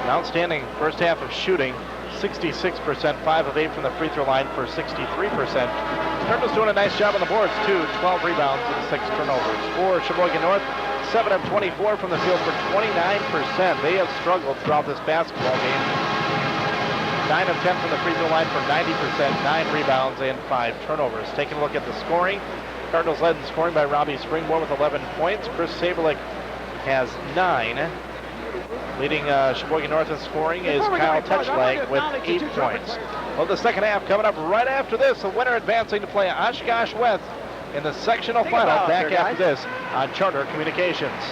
An outstanding first half of shooting. 66%, 5 of 8 from the free throw line for 63%. Cardinals doing a nice job on the boards too. 12 rebounds and 6 turnovers. For Sheboygan North, 7 of 24 from the field for 29%. They have struggled throughout this basketball game. 9 of 10 from the free throw line for 90%, 9 rebounds and 5 turnovers. Taking a look at the scoring, Cardinals led in scoring by Robbie Springborn with 11 points. Chris Saberlick has 9. Leading Sheboygan North in scoring is Kyle Touchlag with 8 points. Well, the second half coming up right after this. The winner advancing to play Oshkosh West in the sectional final. Back after this on Charter Communications.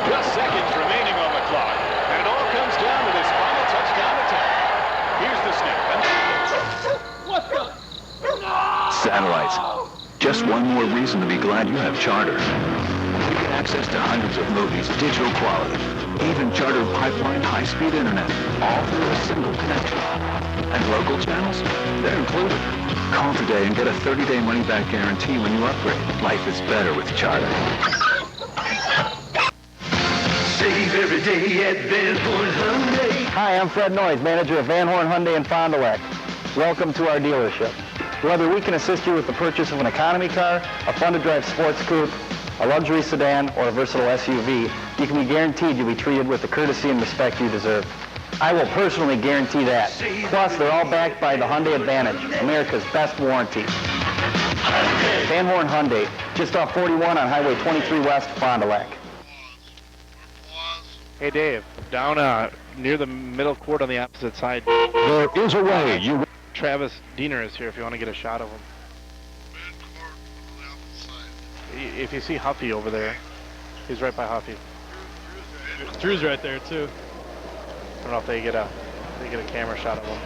Just seconds remaining on the clock, and it all comes down to this final touchdown attempt. Here's the snap. What the? Satellites. Just one more reason to be glad you have Charter. Access to hundreds of movies, digital quality, even Charter pipeline high-speed internet, all through a single connection. And local channels? They're included. Call today and get a 30-day money-back guarantee when you upgrade. Life is better with Charter. Save every day at Van Horn Hyundai. Hi, I'm Fred Noyes, manager of Van Horn Hyundai in Fond du Lac. Welcome to our dealership. Whether we can assist you with the purchase of an economy car, a fun-to-drive sports coupe, a luxury sedan, or a versatile SUV, you can be guaranteed you'll be treated with the courtesy and respect you deserve. I will personally guarantee that. Plus, they're all backed by the Hyundai Advantage, America's best warranty. Van Horn Hyundai, just off 41 on Highway 23 West, Fond du Lac. Hey, Dave, down near the middle court on the opposite side. There is a way. Travis Diener is here if you want to get a shot of him. if you see Huffy over there, he's right by Huffy. Drew's right there too. I don't know if they get a camera shot of him.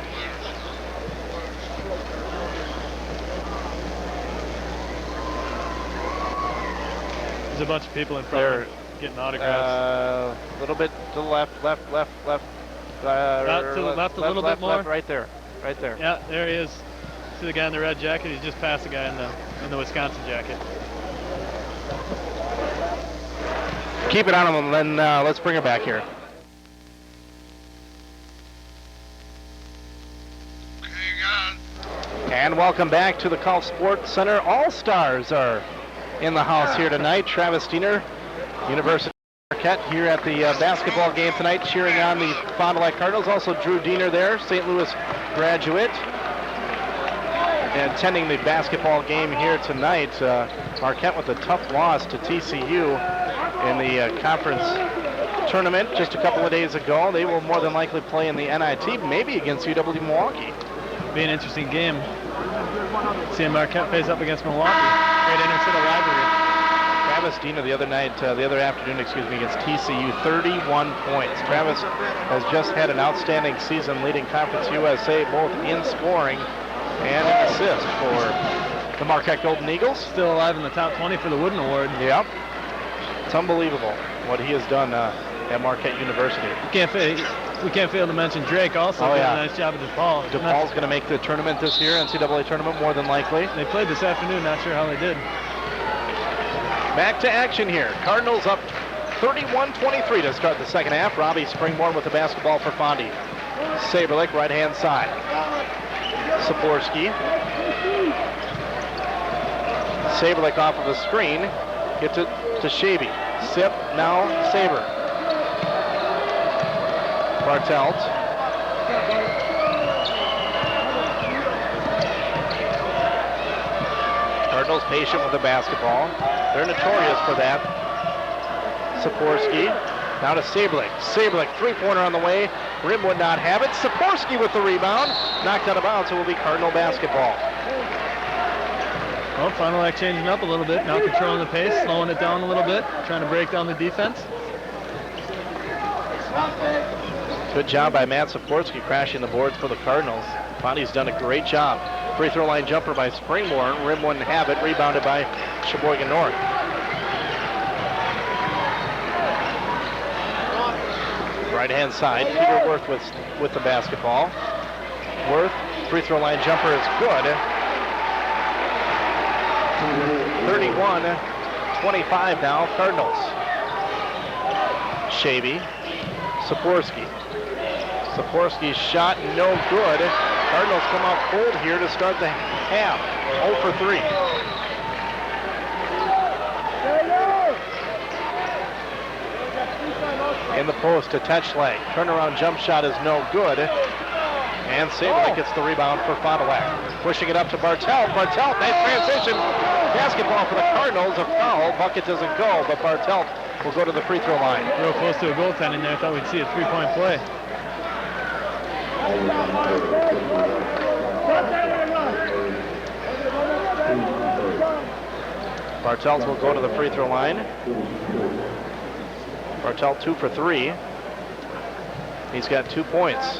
There's a bunch of people in front of him getting autographs. A little bit to the left. To the left a little bit more. Right there. Yeah, there he is. See the guy in the red jacket? He's just past the guy in the Wisconsin jacket. Keep it on him, and then let's bring her back here. And welcome back to the Golf Sports Center. All-Stars are in the house here tonight. Travis Diener, University of Marquette, here at the basketball game tonight, cheering on the Fond du Lac Cardinals. Also Drew Diener there, St. Louis graduate, and attending the basketball game here tonight. Marquette with a tough loss to TCU in the conference tournament just a couple of days ago. They will more than likely play in the NIT, maybe against UW Milwaukee. Be an interesting game. Seeing Marquette face up against Milwaukee. Great inter-city rivalry. Travis Diener the other afternoon, against TCU, 31 points. Travis has just had an outstanding season leading Conference USA both in scoring and in assists for the Marquette Golden Eagles. Still alive in the top 20 for the Wooden Award. Yep. It's unbelievable what he has done at Marquette University. We can't fail to mention Drake also. Did a nice job at DePaul. DePaul's going to make the tournament this year, NCAA tournament, more than likely. They played this afternoon, not sure how they did. Back to action here. Cardinals up 31-23 to start the second half. Robbie Springborn with the basketball for Fondy. Saberlick, right-hand side. Saporski. Saberlick off of the screen. Gets it to Shavy. Sip, now Saber. Bartelt. Cardinals patient with the basketball. They're notorious for that. Saporski. Now to Saberlick. Saberlick, three-pointer on the way. Rim would not have it. Saporski with the rebound. Knocked out of bounds. It will be Cardinal basketball. Well, Fond du Lac changing up a little bit. Now controlling the pace, slowing it down a little bit. Trying to break down the defense. Good job by Matt Saporski crashing the boards for the Cardinals. Fondy's done a great job. Free throw line jumper by Springborn. Rim wouldn't have it. Rebounded by Sheboygan North. Right-hand side. Peter Worth with the basketball. Worth, free throw line jumper is good. 31-25 now, Cardinals. Shavy. Saporski. Saporski's shot no good. Cardinals come out cold here to start the half. 0 for 3. In the post to Tetschlag. Turnaround jump shot is no good. And Saberlick gets the rebound for Fond du Lac. Pushing it up to Bartelt. Bartelt, nice transition. Basketball for the Cardinals. A foul. Bucket doesn't go, but Bartelt will go to the free throw line. Real close to a goaltending there. I thought we'd see a three-point play. Bartelt will go to the free throw line. Bartelt 2 for 3. He's got 2 points.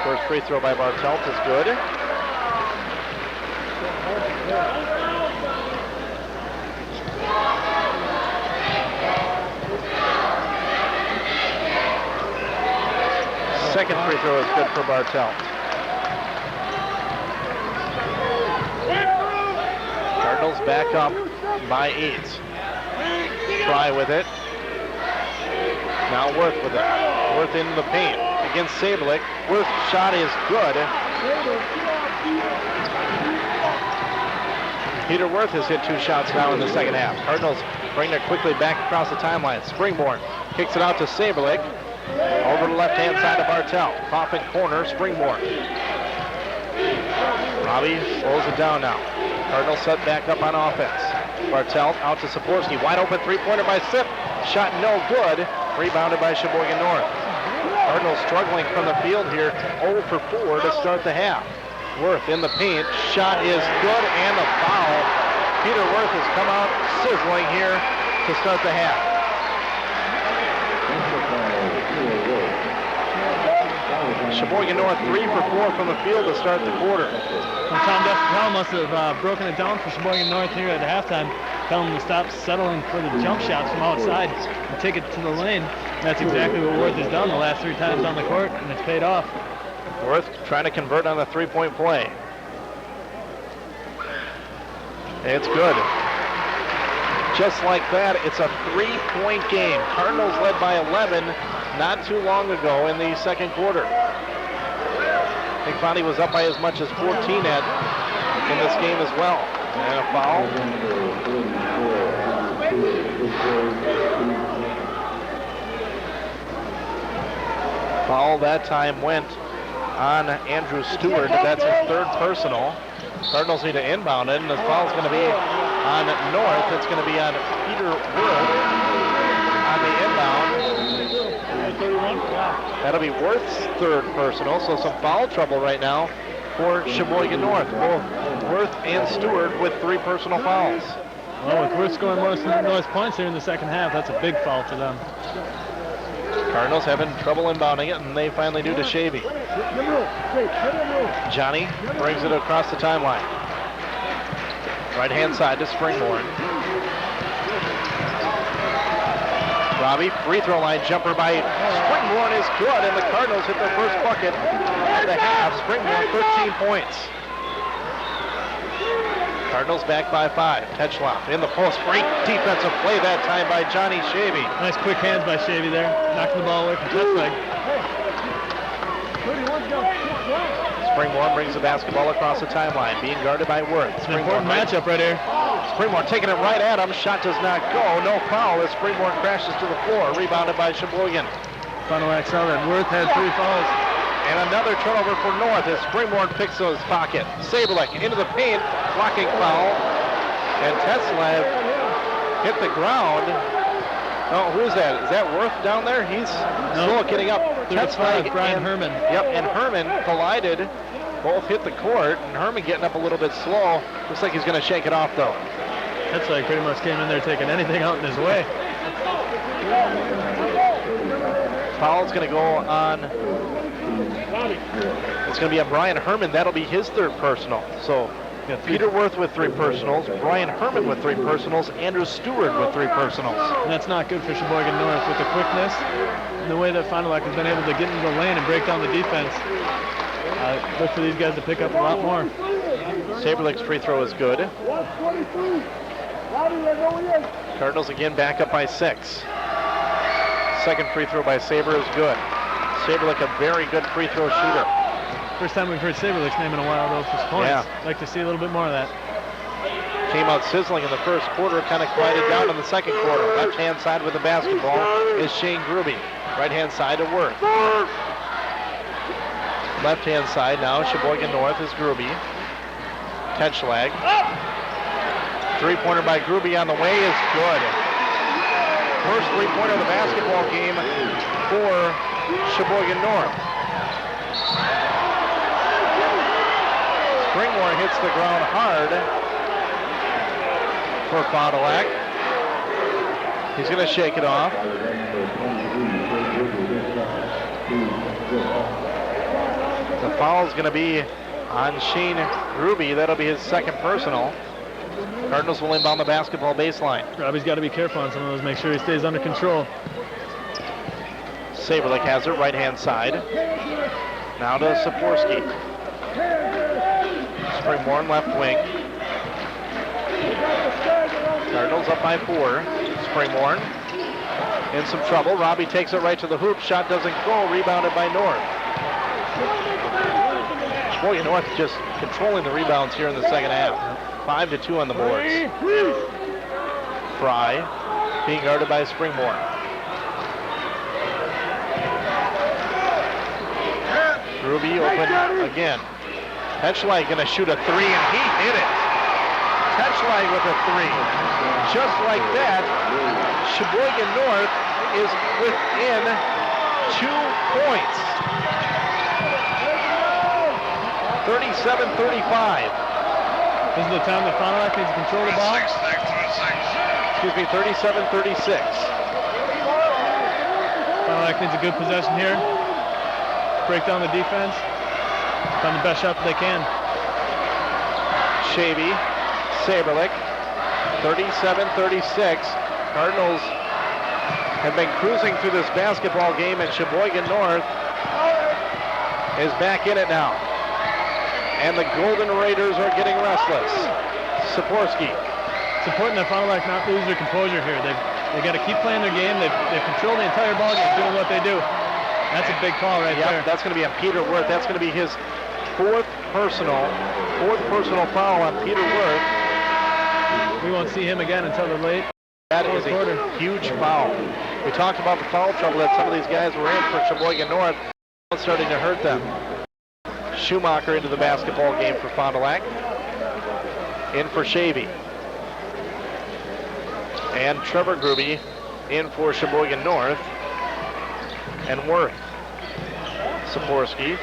First free throw by Bartelt is good. Second free throw is good for Bartelt. Cardinals back up by 8. Try with it. Now Worth with it. Worth into the paint against Saberlick. Worth's shot is good. Peter Worth has hit 2 shots now in the second half. Cardinals bring it quickly back across the timeline. Springborn kicks it out to Saberlick. Over the left-hand side of Bartelt. Coffin corner, Springborn. Robbie slows it down now. Cardinals set back up on offense. Bartelt out to Saporski. Wide open three-pointer by Sip. Shot no good. Rebounded by Sheboygan North. Cardinals struggling from the field here. 0 for 4 to start the half. Worth in the paint. Shot is good, and the foul. Peter Worth has come out sizzling here to start the half. Sheboygan North 3 for 4 from the field to start the quarter. Well, Tom must have broken it down for Sheboygan North here at halftime. Tell them to stop settling for the jump shots from outside and take it to the lane. That's exactly what Worth has done the last 3 times on the court, and it's paid off. Worth trying to convert on the three-point play. It's good. Just like that, it's a 3-point game. Cardinals led by 11 not too long ago in the second quarter. I think Fondy was up by as much as 14 in this game as well. And a foul. Foul that time went on Andrew Stewart. That's his 3rd personal. Cardinals need to inbound it, and the foul's going to be on North. It's going to be on Peter Worth on the inbound. That'll be Worth's 3rd personal, so some foul trouble right now for Sheboygan North. Both Worth and Stewart with 3 personal fouls. Well, with Worth scoring most of the North points here in the second half, that's a big foul to them. Cardinals having trouble inbounding it, and they finally do to Shavy. Johnny brings it across the timeline. Right-hand side to Springborn. Robbie, free throw line jumper by Springborn is good, and the Cardinals hit their first bucket of the half. Springborn 13 points. Cardinals back by 5. Tetchloff in the post. Great defensive play that time by Johnny Shavy. Nice quick hands by Shavy there. Knocking the ball away from Tetchloff. Springborn brings the basketball across the timeline, being guarded by Worth. It's an important matchup right here. Springborn taking it right at him. Shot does not go. No foul as Springborn crashes to the floor. Rebounded by Sheboygan. Final accelerant. Worth had 3 fouls. And another turnover for North as Springborn picks his pocket. Saberlick into the paint, blocking foul. And Tetzlav hit the ground. Oh, who is that? Is that Worth down there? He's slow getting up. Tetzlav, Brian Herman. Yep, and Herman collided. Both hit the court, and Herman getting up a little bit slow. Looks like he's going to shake it off, though. Tetzlav pretty much came in there taking anything out in his way. Foul's going to go on. It's going to be on Brian Herman. That'll be his 3rd personal. So Peter Worth with 3 personals, Brian Herman with 3 personals, Andrew Stewart with 3 personals. And that's not good for Sheboygan North with the quickness and the way that Fond du Lac has been able to get into the lane and break down the defense. Look for these guys to pick up a lot more. Saberlick's free throw is good. Cardinals again back up by 6. Second free throw by Saber is good. Saberlick, a very good free throw shooter. First time we've heard Saberlick's name in a while, though, for points. Yeah. Like to see a little bit more of that. Came out sizzling in the first quarter, kind of quieted down in the second quarter. Left-hand side with the basketball is Shane Gruby. Right-hand side to Worth. Left-hand side now, Sheboygan North is Gruby. Tetchlag. Three-pointer by Gruby on the way is good. First three-pointer of the basketball game for Sheboygan North. Springmore hits the ground hard for Fond du Lac. He's going to shake it off. The foul is going to be on Shane Gruby. That'll be his second personal. Cardinals will inbound the basketball baseline. Robbie's got to be careful on some of those, make sure he stays under control. Saberlick has it, right-hand side. Now to Saporsky. Springborn left wing. Cardinals up by 4. Springborn in some trouble. Robbie takes it right to the hoop. Shot doesn't go. Rebounded by North. Sheboygan North just controlling the rebounds here in the second half. 5-2 on the boards. Fry being guarded by Springborn. Ruby open again. Tetchlag going to shoot a 3, and he hit it. Tetchlag with a 3. Just like that, Sheboygan North is within 2 points. 37-35. This is the time that Fond du Lac needs to control the ball. Excuse me, 37-36. Fond du Lac needs a good possession here. Break down the defense. Find the best shot that they can. Shavy, Saberlich, 37-36. Cardinals have been cruising through this basketball game, and Sheboygan North is back in it now. And the Golden Raiders are getting restless. Saporsky. It's important that Fond du Lac not lose their composure here. They've got to keep playing their game. They've controlled the entire ball game, doing what they do. That's a big call right there. That's going to be on Peter Worth. That's going to be his fourth personal foul on Peter Worth. We won't see him again until the late. That is a huge foul. We talked about the foul trouble that some of these guys were in for Sheboygan North. It's starting to hurt them. Schumacher into the basketball game for Fond du Lac. In for Shavy. And Trevor Gruby in for Sheboygan North. And Worth. Saporsky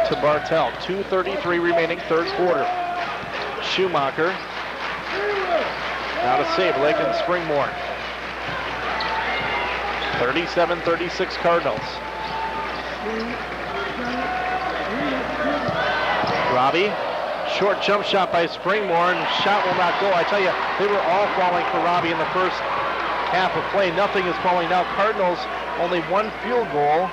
to Bartell. 2:33 remaining, third quarter. Schumacher. Now to Saberlich and Springmore. 37-36 Cardinals. Robbie, short jump shot by Springmore, and shot will not go. I tell you, they were all falling for Robbie in the first half of play. Nothing is falling now. Cardinals only one field goal,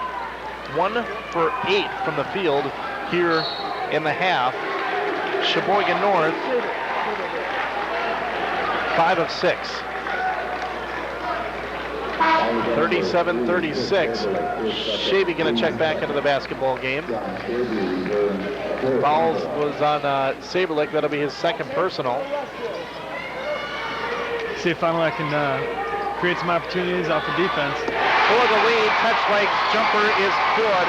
1 for 8 from the field here in the half. Sheboygan North, 5 of 6. 37-36. Shavy going to check back into the basketball game. Fouls was on Saberlich. That'll be his second personal. See if Fond du Lac can create some opportunities off the defense. For the lead, touch-like jumper is good.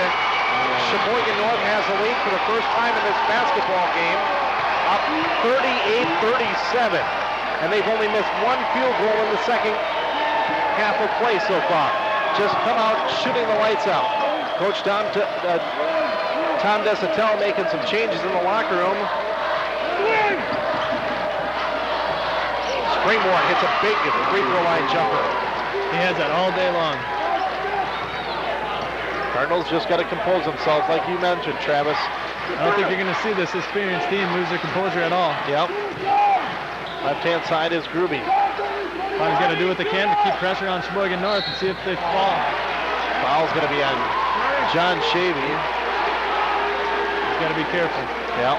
Sheboygan North has a lead for the first time in this basketball game, up 38-37. And they've only missed one field goal in the second half of play so far. Just come out shooting the lights out. Coach Tom Desautel making some changes in the locker room. Springmore hits a big free throw line jumper. He has that all day long. Cardinals just got to compose themselves, like you mentioned, Travis. I don't think you're going to see this experienced team lose their composure at all. Yep. Left-hand side is Gruby. Fond's got to do what they can to keep pressure on Sheboygan North and see if they fall. Foul's going to be on John Shavy. He's got to be careful. Yeah.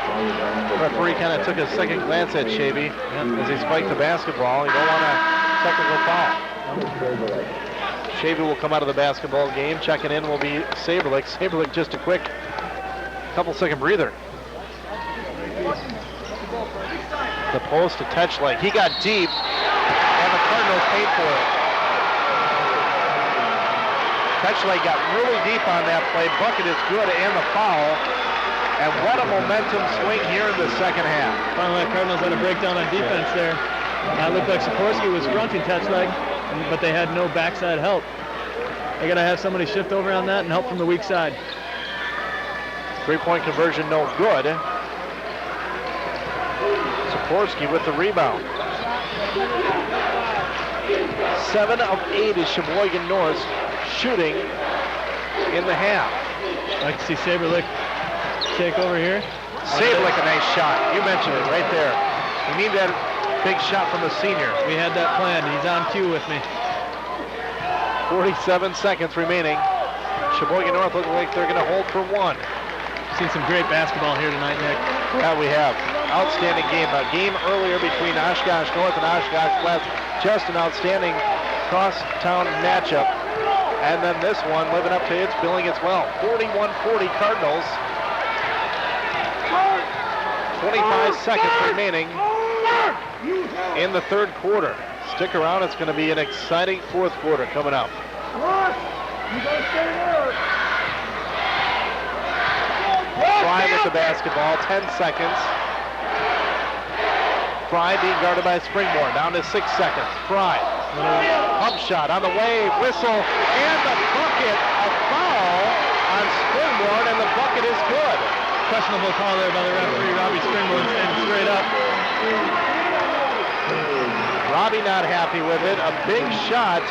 Referee kind of took a second glance at Shavy as he spiked the basketball. You don't want a technical foul. Shavy will come out of the basketball game. Checking in will be Saberlich. Saberlich just a quick couple-second breather. The post to touch-like. He got deep, and the Cardinals paid for it. Touch-like got really deep on that play. Bucket is good, and the foul. And what a momentum swing here in the second half. Finally, the Cardinals had a breakdown on defense there. It looked like Sikorsky was fronting touch-like, but they had no backside help. They got to have somebody shift over on that and help from the weak side. Three-point conversion, no good. Sikorsky with the rebound. 7 of 8 is Sheboygan North shooting in the half. I like to see Saberlich take over here. Saberlich, a nice shot. You mentioned it right there. We need that big shot from the senior. We had that planned. He's on cue with me. 47 seconds remaining. Sheboygan North looking like they're going to hold for one. Seen some great basketball here tonight, Nick. Yeah, we have. Outstanding game. A game earlier between Oshkosh North and Oshkosh West. Just an outstanding cross-town matchup. And then this one living up to its billing as well. 41-40 Cardinals. 25 seconds remaining in the third quarter. Stick around. It's going to be an exciting fourth quarter coming up. Fry with the basketball, 10 seconds. Fry being guarded by Springmore, down to 6 seconds. Fry, pump shot on the way, whistle, and the bucket, a foul on Springmore, and the bucket is good. questionable call there by the referee. Robbie Springborn standing straight up. Robbie not happy with it. A big shot,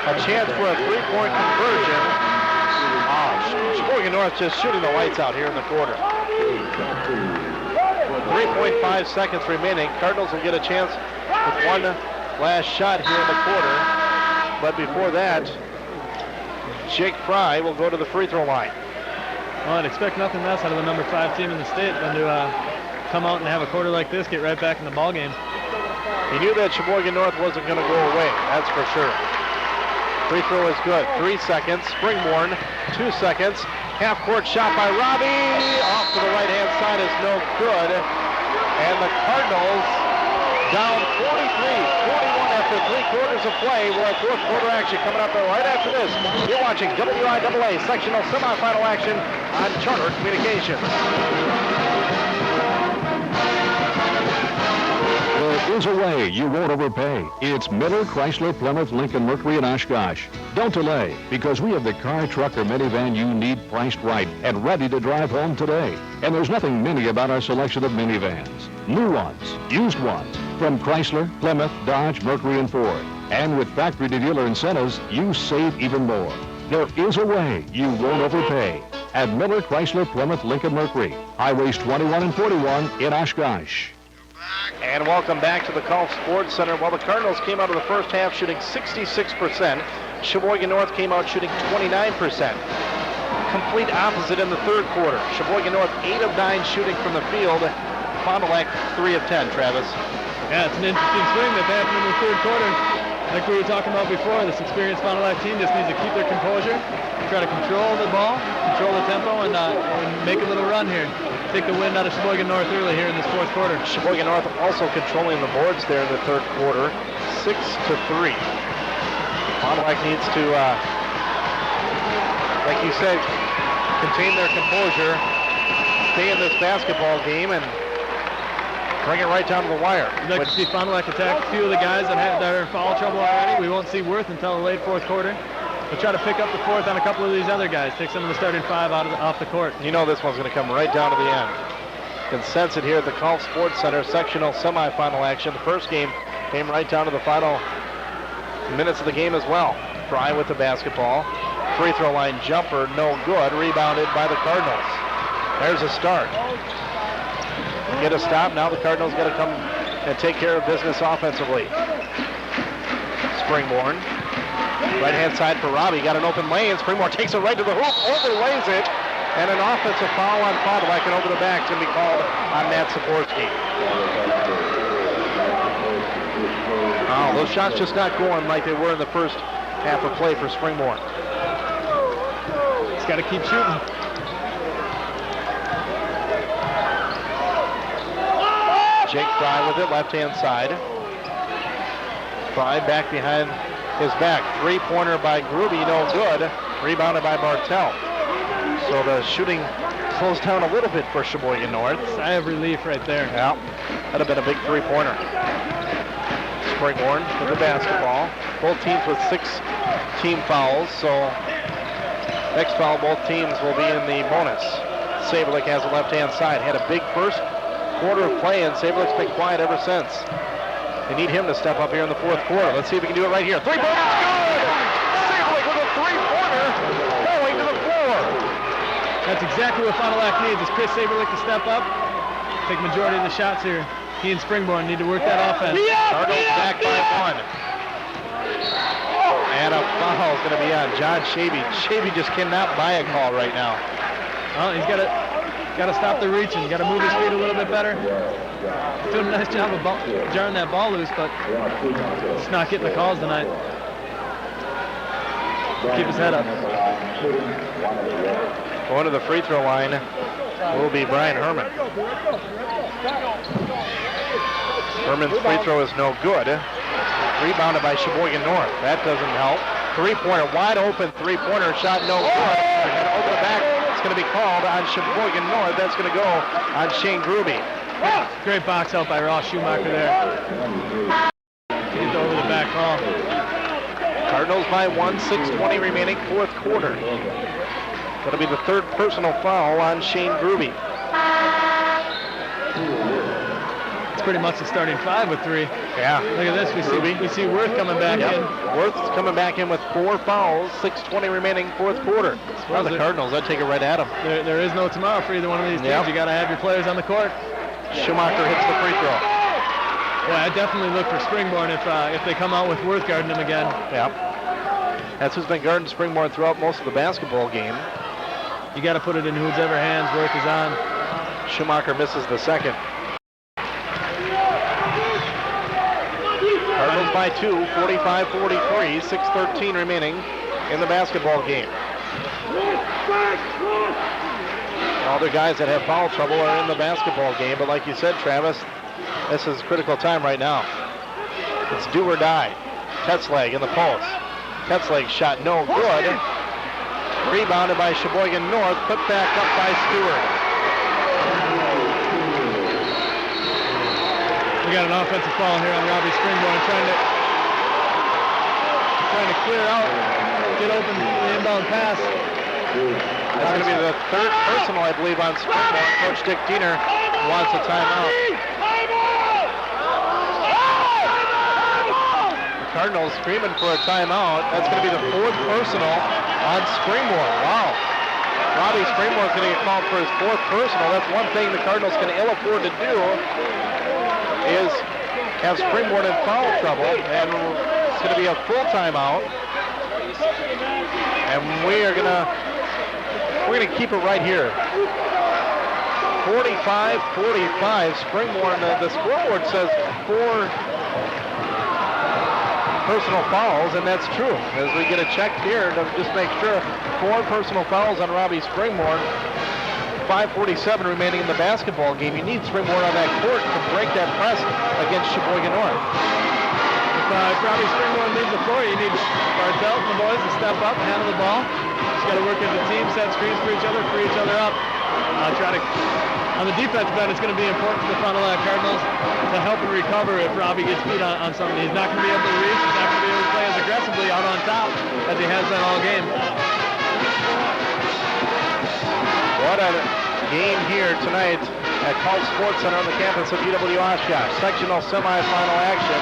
a chance for a three-point conversion. Sheboygan North just shooting the lights out here in the quarter. 3.5 seconds remaining. Cardinals will get a chance with one last shot here in the quarter. But before that, Jake Fry will go to the free throw line. Well, I'd expect nothing less out of the number 5 team in the state than to come out and have a quarter like this, get right back in the ball game. He knew that Sheboygan North wasn't going to go away, that's for sure. Free throw is good. 3 seconds. Springborn, 2 seconds. Half-court shot by Robbie. Off to the right-hand side is no good. And the Cardinals down 43-41 after 3 quarters of play. We'll have fourth quarter action coming up right after this. You're watching WIAA sectional semifinal action on Charter Communications. There is a way you won't overpay. It's Miller, Chrysler, Plymouth, Lincoln, Mercury, and Oshkosh. Don't delay, because we have the car, truck, or minivan you need priced right and ready to drive home today. And there's nothing mini about our selection of minivans. New ones, used ones, from Chrysler, Plymouth, Dodge, Mercury, and Ford. And with factory-to-dealer incentives, you save even more. There is a way you won't overpay. At Miller, Chrysler, Plymouth, Lincoln, Mercury. Highways 21 and 41 in Oshkosh. And welcome back to the Gulf Sports Center. Well, the Cardinals came out of the first half shooting 66%. Sheboygan North came out shooting 29%. Complete opposite in the third quarter. Sheboygan North 8 of 9 shooting from the field. Fond du Lac 3 of 10, Travis. Yeah, it's an interesting swing that happened in the third quarter. Like we were talking about before, this experienced Fond du Lac team just needs to keep their composure, try to control the ball, control the tempo, and make a little run here. Take the wind out of Sheboygan North early here in this fourth quarter. Sheboygan North also controlling the boards there in the third quarter, 6-3. Fond du Lac needs to, like you said, contain their composure, stay in this basketball game, and bring it right down to the wire. You'd like to see Fond du Lac attack a few of the guys that are in foul trouble already. We won't see Worth until the late fourth quarter. We'll try to pick up the fourth on a couple of these other guys. Take some of the starting 5 off the court. You know this one's going to come right down to the end. You can sense it here at the Gulf Sports Center sectional semifinal action. The first game came right down to the final minutes of the game as well. Fry with the basketball. Free throw line jumper, no good. Rebounded by the Cardinals. There's a start. Get a stop. Now the Cardinals got to come and take care of business offensively. Springborn. Right-hand side for Robbie. Got an open lane. Springborn takes it right to the hoop. Overlays it. And an offensive foul on Fond du Lac, and over the back to be called on Matt Saporski. Oh, those shots just not going like they were in the first half of play for Springborn. He's got to keep shooting. Jake Fry with it, left-hand side. Fry back behind his back. Three-pointer by Gruby, no good. Rebounded by Bartel. So the shooting slows down a little bit for Sheboygan North. Sigh of relief right there. Yeah, that'd have been a big three-pointer. Springborn with the basketball. Both teams with 6 team fouls, so next foul, both teams will be in the bonus. Saberlick has the left-hand side. Had a big first quarter of play, and Saberlick's been quiet ever since. They need him to step up here in the fourth quarter. Let's see if he can do it right here. Three-pointer's good! Saberlick with a three-pointer going to the floor. That's exactly what Fond du Lac needs, is Chris Saberlick to step up, take majority of the shots here. He and Springborn need to work that offense. Cardinals back by 1. And a foul is going to be on John Shaby. Shaby just cannot buy a call right now. Well, he's got to stop the reaching. Got to move his feet a little bit better. Doing a nice job of jarring that ball loose, but just not getting the calls tonight. Keep his head up. Going to the free throw line will be Brian Herman. Herman's free throw is no good. Rebounded by Sheboygan North. That doesn't help. Three-pointer, wide open three-pointer shot, no good. And over the back, it's going to be called on Sheboygan North. That's going to go on Shane Gruby. Great box out by Ross Schumacher there. He's over the back call. Cardinals by 1, 6:20 remaining, fourth quarter. That'll be the third personal foul on Shane Gruby. It's pretty much the starting five with 3. Yeah. Look at this. We see Worth coming back in. Worth's coming back in with 4 fouls. 6:20 remaining, fourth quarter. Well, the Cardinals, I'd take it right at them. There is no tomorrow for either one of these teams. You got to have your players on the court. Schumacher hits the free throw. Yeah, I definitely look for Springborn if they come out with Worth guarding him again. Yeah. That's who's been guarding Springborn throughout most of the basketball game. You got to put it in who's ever hands Worth is on. Schumacher misses the second. Cardinals by 2, 45-43, 6:13 remaining in the basketball game. All the guys that have foul trouble are in the basketball game, but like you said, Travis, this is critical time right now. It's do or die. Tetzlag in the post. Tetzlag shot no good. Rebounded by Sheboygan North, put back up by Stewart. We got an offensive foul here on Robbie Springborn, trying to clear out, get open the inbound pass. That's going to be the 3rd personal, I believe, on Springborn. Coach Dick Diener wants a timeout. The Cardinals screaming for a timeout. That's going to be the 4th personal on Springborn. Wow. Robbie Springborn is going to get called for his 4th personal. That's one thing the Cardinals can ill afford to do, is have Springborn in foul trouble, and it's going to be a full timeout. And we're going to keep it right here. 45-45. Springborn, the scoreboard says 4 personal fouls, and that's true. As we get a check here to just make sure, 4 personal fouls on Robbie Springborn. 5:47 remaining in the basketball game. You need Springborn on that court to break that press against Sheboygan North. If Robbie Springborn leaves the floor, you need Bartelt and the boys to step up, handle the ball. Just got to work as a team, set screens for each other, free each other up. On the defensive end, it's going to be important for the Fond du Lac Cardinals to help and recover if Robbie gets beat on something. He's not going to be able to reach. He's not going to be able to play as aggressively out on top as he has been all game. What a game here tonight at Colts Sports Center on the campus of UW Oshkosh. Sectional semifinal action.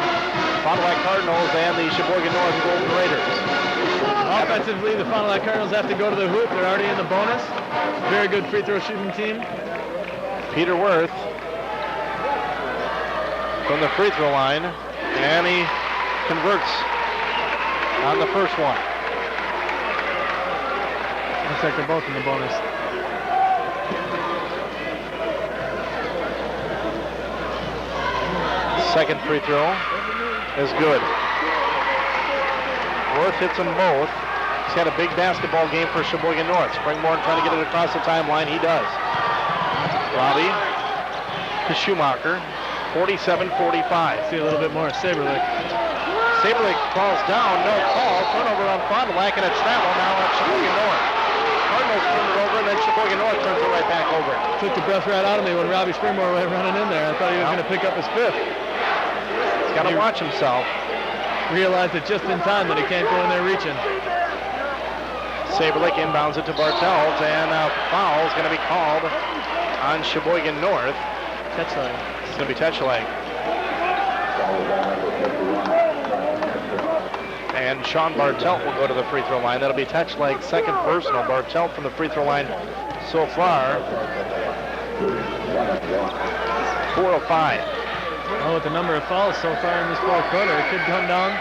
Fond du Lac Cardinals and the Sheboygan North Golden Raiders. Offensively, the Fond du Lac Cardinals have to go to the hoop. They're already in the bonus. Very good free throw shooting team. Peter Worth from the free throw line, and he converts on the first one. Looks like they're both in the bonus. Second free throw is good. Worth hits them both. He's had a big basketball game for Sheboygan North. Springborn trying to get it across the timeline. He does. Robbie to Schumacher. 47-45. See a little bit more Saberlick. Saberlick falls down. No call. Turnover on Fond du Lac, and a travel now on Sheboygan North. Cardinals turn it over, and then Sheboygan North turns it right back over. Took the breath right out of me when Robbie Springborn went running in there. I thought he was going to pick up his 5th. He's got to watch himself. Realized it just in time that he can't go in there reaching. Saberlick inbounds it to Bartels, and a foul is going to be called on Sheboygan North. Tetzlag. It's going to be Tetzlag. And Sean Bartelt will go to the free throw line. That'll be Tetzlag's 2nd personal. Bartelt from the free throw line so far. 4:05. Well, with the number of fouls so far in this 4th quarter, it could come down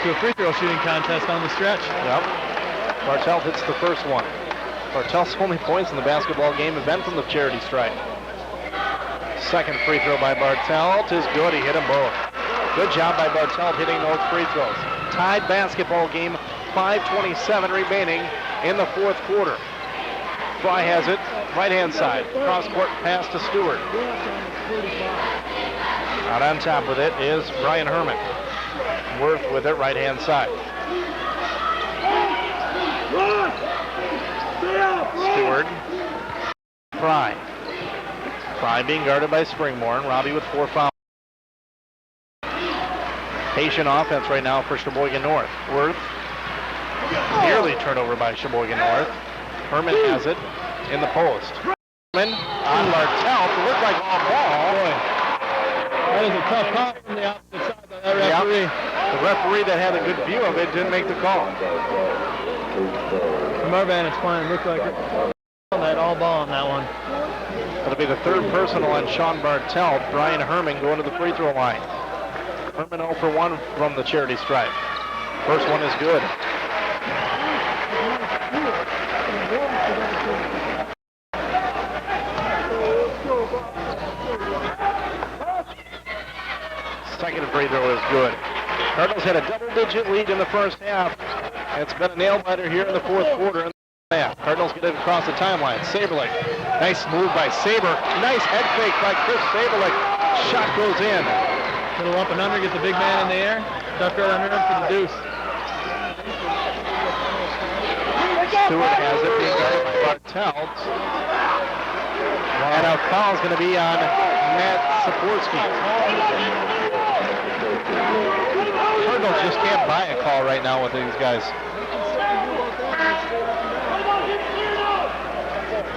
to a free throw shooting contest on the stretch. Yep. Bartelt hits the first one. Bartelt's only points in the basketball game have been from the charity stripe. Second free throw by Bartelt is good. He hit them both. Good job by Bartelt hitting those free throws. Tied basketball game, 5:27 remaining in the 4th quarter. Fry has it, right-hand side. Cross-court pass to Stewart. Out on top with it is Brian Herman. Worth with it, right-hand side. Stewart. Fry. Fry being guarded by Springborn. Robbie with 4 fouls. Patient offense right now for Sheboygan North. Worth. Nearly turned over by Sheboygan North. Herman has it in the post. On Bartelt, it looked like all ball. Boy, that is a tough call from the opposite side by that referee. The referee that had a good view of it didn't make the call. From our vantage point, it looked like it had all ball on that one. That'll be the third personal on Sean Bartelt. Brian Herman going to the free throw line. Herman 0 for 1 from the charity stripe. First one is good. Second free throw is good. Cardinals had a double-digit lead in the first half. It's been a nail-biter here in the fourth quarter. Cardinals get it across the timeline. Saberlick, nice move by Saber. Nice head fake by Chris Saberlick. Shot goes in. Little up and under, get the big man in the air. Duck right under him for the deuce. Stewart has it, being guarded by Bartelt. And a foul is going to be on Matt Saporski. Cardinals just can't buy a call right now with these guys.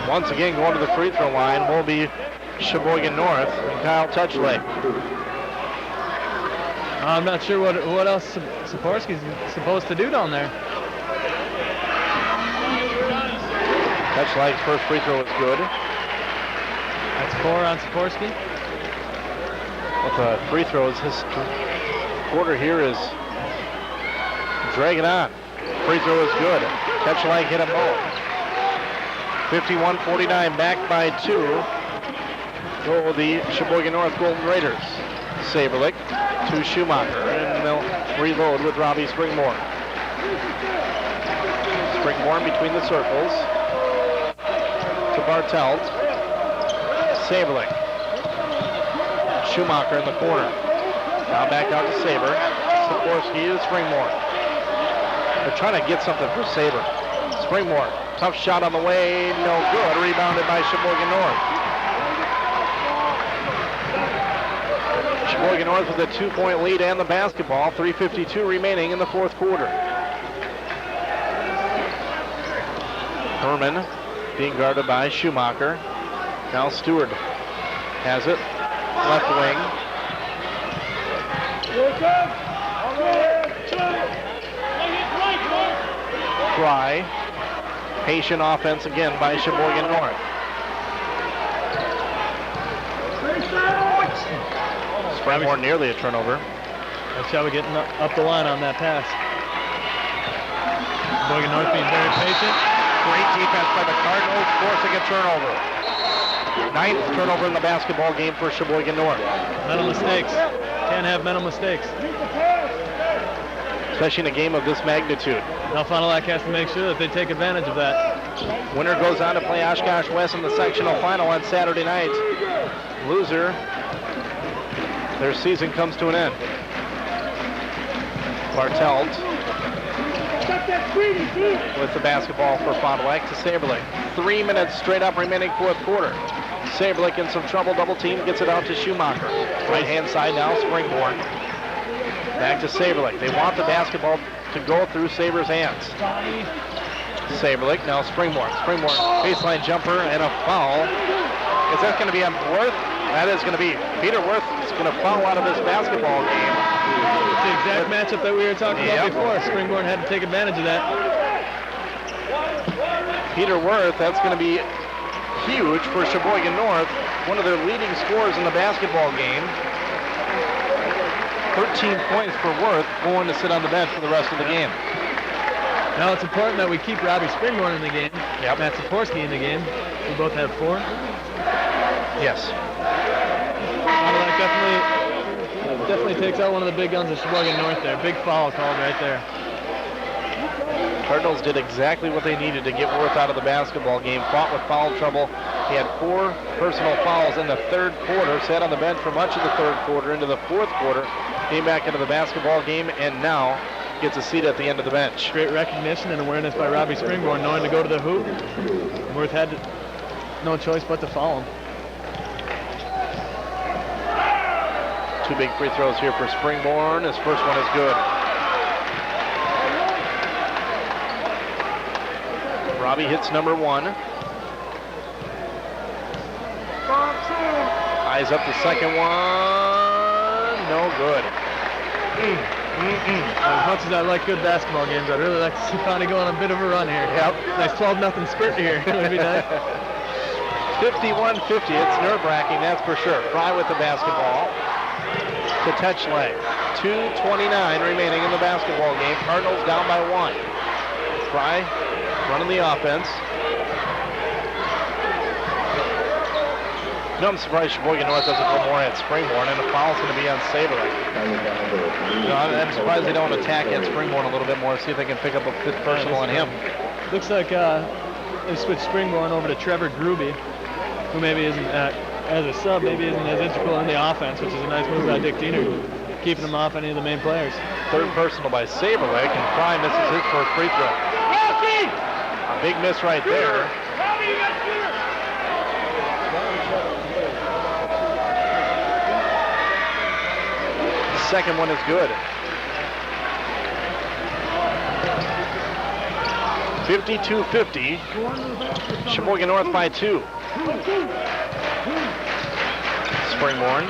Once again, going to the free throw line will be Sheboygan North and Kyle Touchley. I'm not sure what else Saporski's supposed to do down there. Touchley's first free throw is good. That's 4 on Saporski. With the free throws, his quarter here is dragging on. Free throw is good. Touchley hit him both. 51-49, back by 2. Go the Sheboygan North Golden Raiders. Saberlick to Schumacher, and they'll reload with Robbie Springmore. Springmore in between the circles to Bartelt. Saberlick. Schumacher in the corner. Now back out to Saber. Saporski to Springmore. They're trying to get something for Saber. Springmore. Tough shot on the way, no good. Rebounded by Sheboygan North. Sheboygan North with a 2-point lead and the basketball. 3:52 remaining in the fourth quarter. Herman being guarded by Schumacher. Now Stewart has it. Left wing. Fry. Patient offense again by Sheboygan North. Springmore nearly a turnover. That's how we're getting up the line on that pass. Sheboygan North being very patient. Great defense by the Cardinals, forcing a turnover. 9th turnover in the basketball game for Sheboygan North. Mental mistakes. Can't have mental mistakes. Especially in a game of this magnitude. Now Fond du Lac has to make sure that they take advantage of that. Winner goes on to play Oshkosh West in the sectional final on Saturday night. Loser, their season comes to an end. Bartelt with the basketball for Fond du Lac to Saberlick. 3 minutes straight up remaining fourth quarter. Saberlick in some trouble, double team, gets it out to Schumacher. Right hand side now, Springmore. Back to Saberlick. They want the basketball to go through Saber's hands. Saberlick, now Springmore. Springmore, baseline jumper and a foul. Is that going to be on Worth? That is going to be Peter Worth is going to foul out of this basketball game. It's the exact matchup that we were talking about before. Springborn had to take advantage of that. Peter Worth, that's going to be huge for Sheboygan North. One of their leading scorers in the basketball game. 13 points for Worth, going to sit on the bench for the rest of the game. Now it's important that we keep Robbie Springborn in the game. Yep. Matt Saporski in the game. We both have 4. Yes. That definitely takes out one of the big guns of Sheboygan North there. Big foul called right there. Cardinals did exactly what they needed to get Worth out of the basketball game. Fought with foul trouble. He had 4 personal fouls in the third quarter. Sat on the bench for much of the third quarter into the fourth quarter. Came back into the basketball game and now gets a seat at the end of the bench. Great recognition and awareness by Robbie Springborn, knowing to go to the hoop. Worth had no choice but to foul him. 2 big free throws here for Springborn. His first one is good. Robbie hits number 1. Fries up the second one. No good. As much as I like good basketball games, I'd really like to see Fondy go on a bit of a run here. Yep. Nice 12-0 spurt here. It would be nice. 51-50. It's nerve-wracking, that's for sure. Fry with the basketball to Tetchley. 2:29 remaining in the basketball game. Cardinals down by 1. Fry running the offense. No, I'm surprised Sheboygan North doesn't go more at Springborn, and the foul's going to be on Saberly. I'm surprised they don't attack at Springborn a little bit more, see if they can pick up a fifth personal on him. Looks like they switched Springborn over to Trevor Gruby, who maybe isn't, as a sub, maybe isn't as integral in the offense, which is a nice move by Dick Diener, keeping him off any of the main players. Third personal by Saberlick, and Fry misses his first free throw. A big miss right there. Second one is good. 52-50. Sheboygan North by 2. Springborn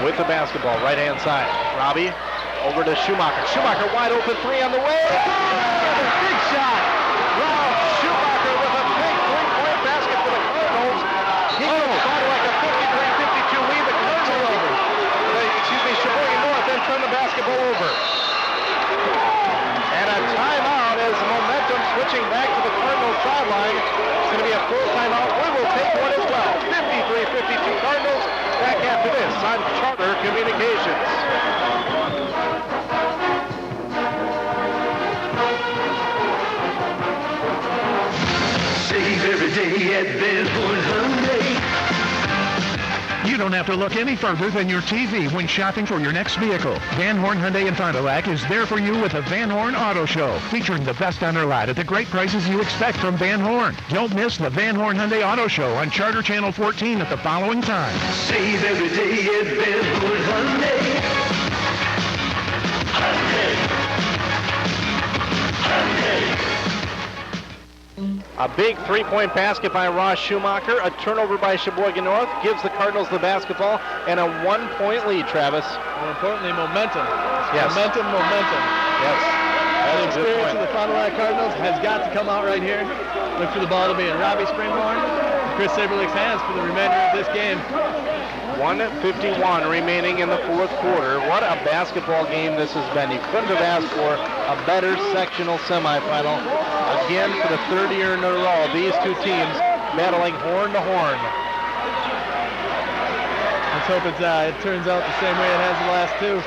with the basketball, right-hand side. Robbie over to Schumacher. Schumacher wide open three on the way. Big shot. Ralph Schumacher with a big three-point basket for the Cardinals. He goes on like a 53-52 lead. The Cardinals Sheboygan North then turn the basketball over. And a timeout as momentum switching back to the Cardinals sideline. It's going to be a full timeout. We will take one as well. 53-52 Cardinals. Back after this on Charter Communications. Save every day at Van Horn Hyundai. You don't have to look any further than your TV when shopping for your next vehicle. Van Horn Hyundai in Fond du Lac is there for you with a Van Horn Auto Show, featuring the best on their lot at the great prices you expect from Van Horn. Don't miss the Van Horn Hyundai Auto Show on Charter Channel 14 at the following time. Save every day at Van Horn Hyundai. A big three-point basket by Ross Schumacher. A turnover by Sheboygan North gives the Cardinals the basketball and a 1-point lead, Travis. More importantly, momentum. Yes. Momentum. Yes. The experience of the Fond du Lac Cardinals has got to come out right here. Look for the ball to be in Robbie Springborn and Chris Saberlick's hands for the remainder of this game. 1:51 remaining in the fourth quarter. What a basketball game this has been. You couldn't have asked for a better sectional semifinal. Again, for the third year in a row, these two teams battling horn to horn. Let's hope it turns out the same way it has the last two.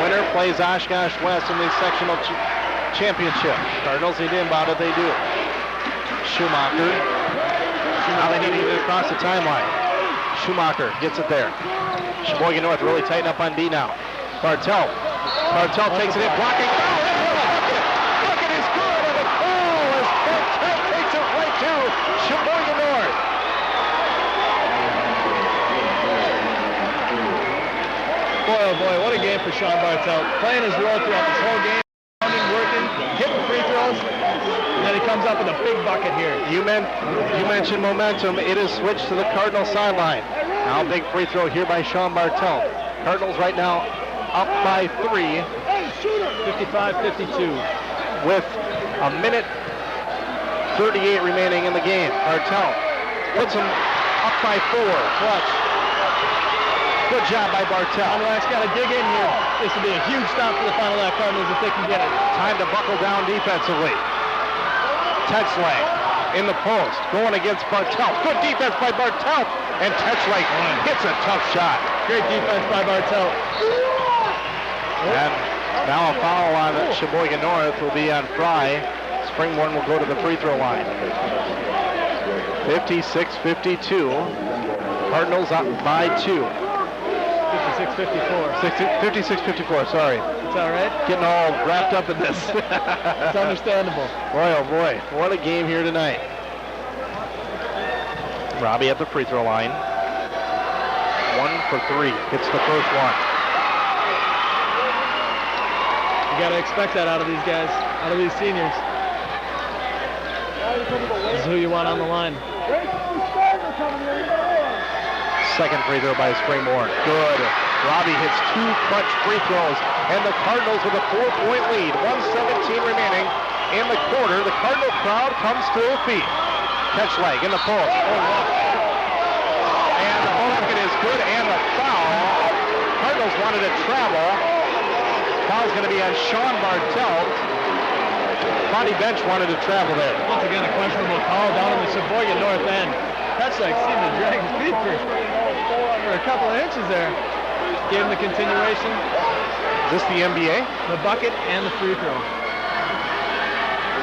Winner plays Oshkosh West in the sectional championship. Cardinals, they did about it, they do. Schumacher. Now they need to get it across the timeline. Schumacher gets it there. Sheboygan North really tighten up on D now. Bartell takes it in, blocking. Bucket is good, and a goal as Bartell takes it right to Sheboygan North. Boy, oh boy, what a game for Sean Bartell. Playing his role throughout this whole game, working, hitting free throws, and then he comes up with a big bucket here. You mentioned momentum. It is switched to the Cardinal sideline. Now big free throw here by Sean Bartell. Cardinals right now up by 3. 55-52. With a minute 38 remaining in the game. Bartell puts him up by 4. Clutch. Good job by Bartell. Fond du Lac's got to dig in here. This will be a huge stop for the Fond du Lac Cardinals if they can get it. Time to buckle down defensively. Tetchley in the post, going against Bartell. Good defense by Bartell, and Tetchley hits a tough shot. Great defense by Bartell. And now a foul on Sheboygan North will be on Fry. Springborn will go to the free throw line. 56-52. Cardinals up by 2. 56-54, sorry. It's all right. Getting all wrapped up in this. It's understandable. Boy, oh boy, what a game here tonight. Robbie at the free throw line. 1 for 3, hits the first one. You got to expect that out of these guys, out of these seniors. This is who you want on the line. Second free throw by Springborn. Good. Robbie hits 2 clutch free throws, and the Cardinals with a 4-point lead. 1:17 remaining in the quarter. The Cardinal crowd comes to their feet. Catch leg in the post. And the bucket is good, and the foul. Cardinals wanted to travel. Foul's going to be on Sean Bartell. Fondy bench wanted to travel there. Once again, a questionable call down in the Sheboygan North end. That's like seemed to drag his feet for a couple of inches there. Gave him the continuation. Is this the NBA? The bucket and the free throw.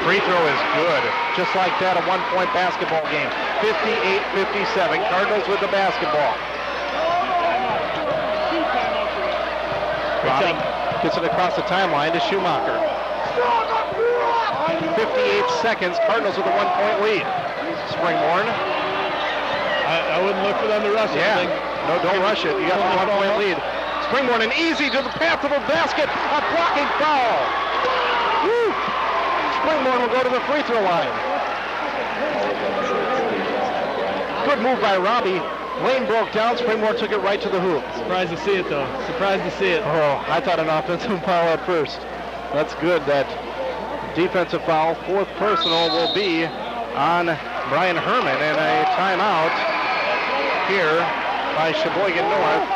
Free throw is good. Just like that, a 1-point basketball game. 58-57. Cardinals with the basketball. Robbie gets it across the timeline to Schumacher. 58 seconds. Cardinals with a 1-point lead. Springborn. I wouldn't look for them to rush it. Yeah. No, don't rush it. You got a 1-point lead. Springborn and easy to the path to the basket. A blocking foul. Woo! Springborn will go to the free throw line. Good move by Robbie. Lane broke down. Springborn took it right to the hoop. Surprised to see it, though. Surprised to see it. Oh, I thought an offensive foul at first. That's good. That defensive foul, 4th personal, will be on Brian Herman, and a timeout here by Sheboygan North.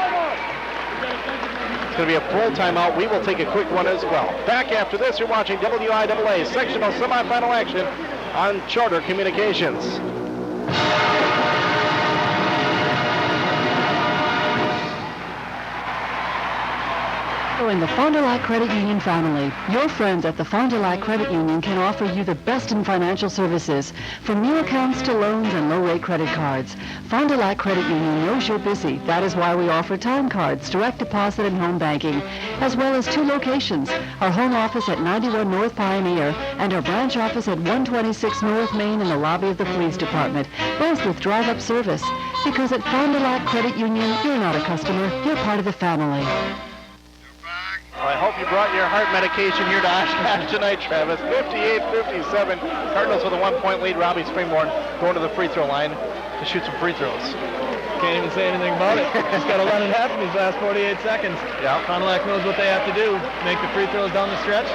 It's going to be a full timeout. We will take a quick one as well. Back after this, you're watching WIAA sectional semifinal action on Charter Communications. In the Fond du Lac Credit Union family, your friends at the Fond du Lac Credit Union can offer you the best in financial services, from new accounts to loans and low-rate credit cards. Fond du Lac Credit Union knows you're busy. That is why we offer time cards, direct deposit, and home banking, as well as 2 locations, our home office at 91 North Pioneer and our branch office at 126 North Main in the lobby of the police department, both with drive-up service. Because at Fond du Lac Credit Union, you're not a customer, you're part of the family. Well, I hope you brought your heart medication here to Oshkosh tonight, Travis. 58-57. Cardinals with a 1-point lead. Robbie Springborn going to the free throw line to shoot some free throws. Can't even say anything about it. Just got to let it happen these last 48 seconds. Yeah. Fond du Lac knows what they have to do. Make the free throws down the stretch.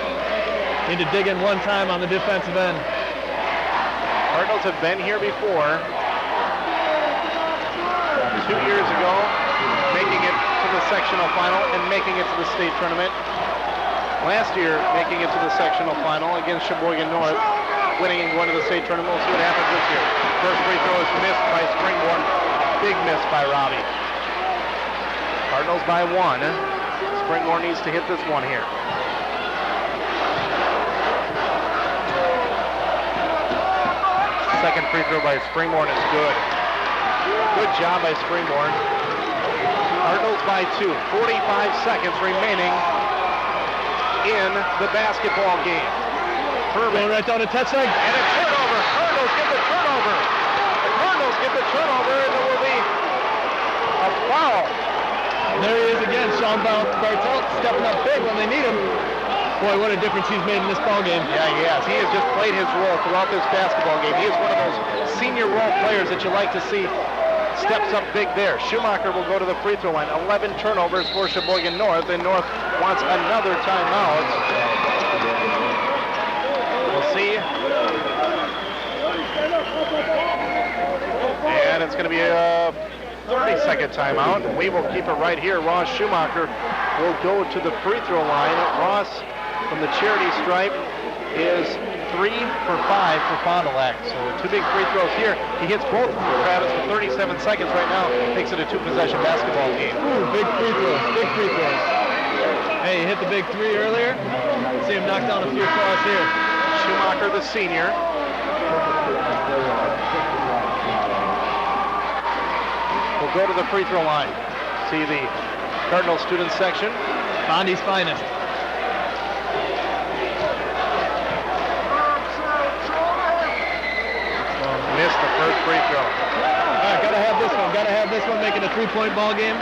Need to dig in one time on the defensive end. Cardinals have been here before. 2 years ago, making it to the sectional final and making it to the state tournament. Last year, making it to the sectional final against Sheboygan North, winning and going to the state tournament. We'll see what happens this year. First free throw is missed by Springborn. Big miss by Robbie. Cardinals by 1. Springborn needs to hit this one here. Second free throw by Springborn is good. Good job by Springborn. Cardinals by 2. 45 seconds remaining in the basketball game. Going right down to Tetzeg. And a turnover. Cardinals get the turnover. The Cardinals get the turnover, and there will be a foul. There he is again. Sean Bartelt stepping up big when they need him. Boy, what a difference he's made in this ball game. Yeah, he has. He has just played his role throughout this basketball game. He is one of those senior role players that you like to see. Steps up big there. Schumacher will go to the free throw line. 11 turnovers for Sheboygan North, and North wants another timeout. We'll see. And it's going to be a 30-second timeout. We will keep it right here. Ross Schumacher will go to the free throw line. Ross, from the charity stripe, is 3 for 5 for Fond du Lac. So 2 big free throws here. He hits both for Travis for 37 seconds right now. Makes it a 2-possession basketball game. Ooh, big free throws. Big free throws. Hey, he hit the big 3 earlier. See him knock down a few across here. Schumacher, the senior. Will go to the free throw line. See the Cardinal student section. Fondy's finest. Missed the first free throw. All right, gotta have this one. Gotta have this one, making a 3-point ball game.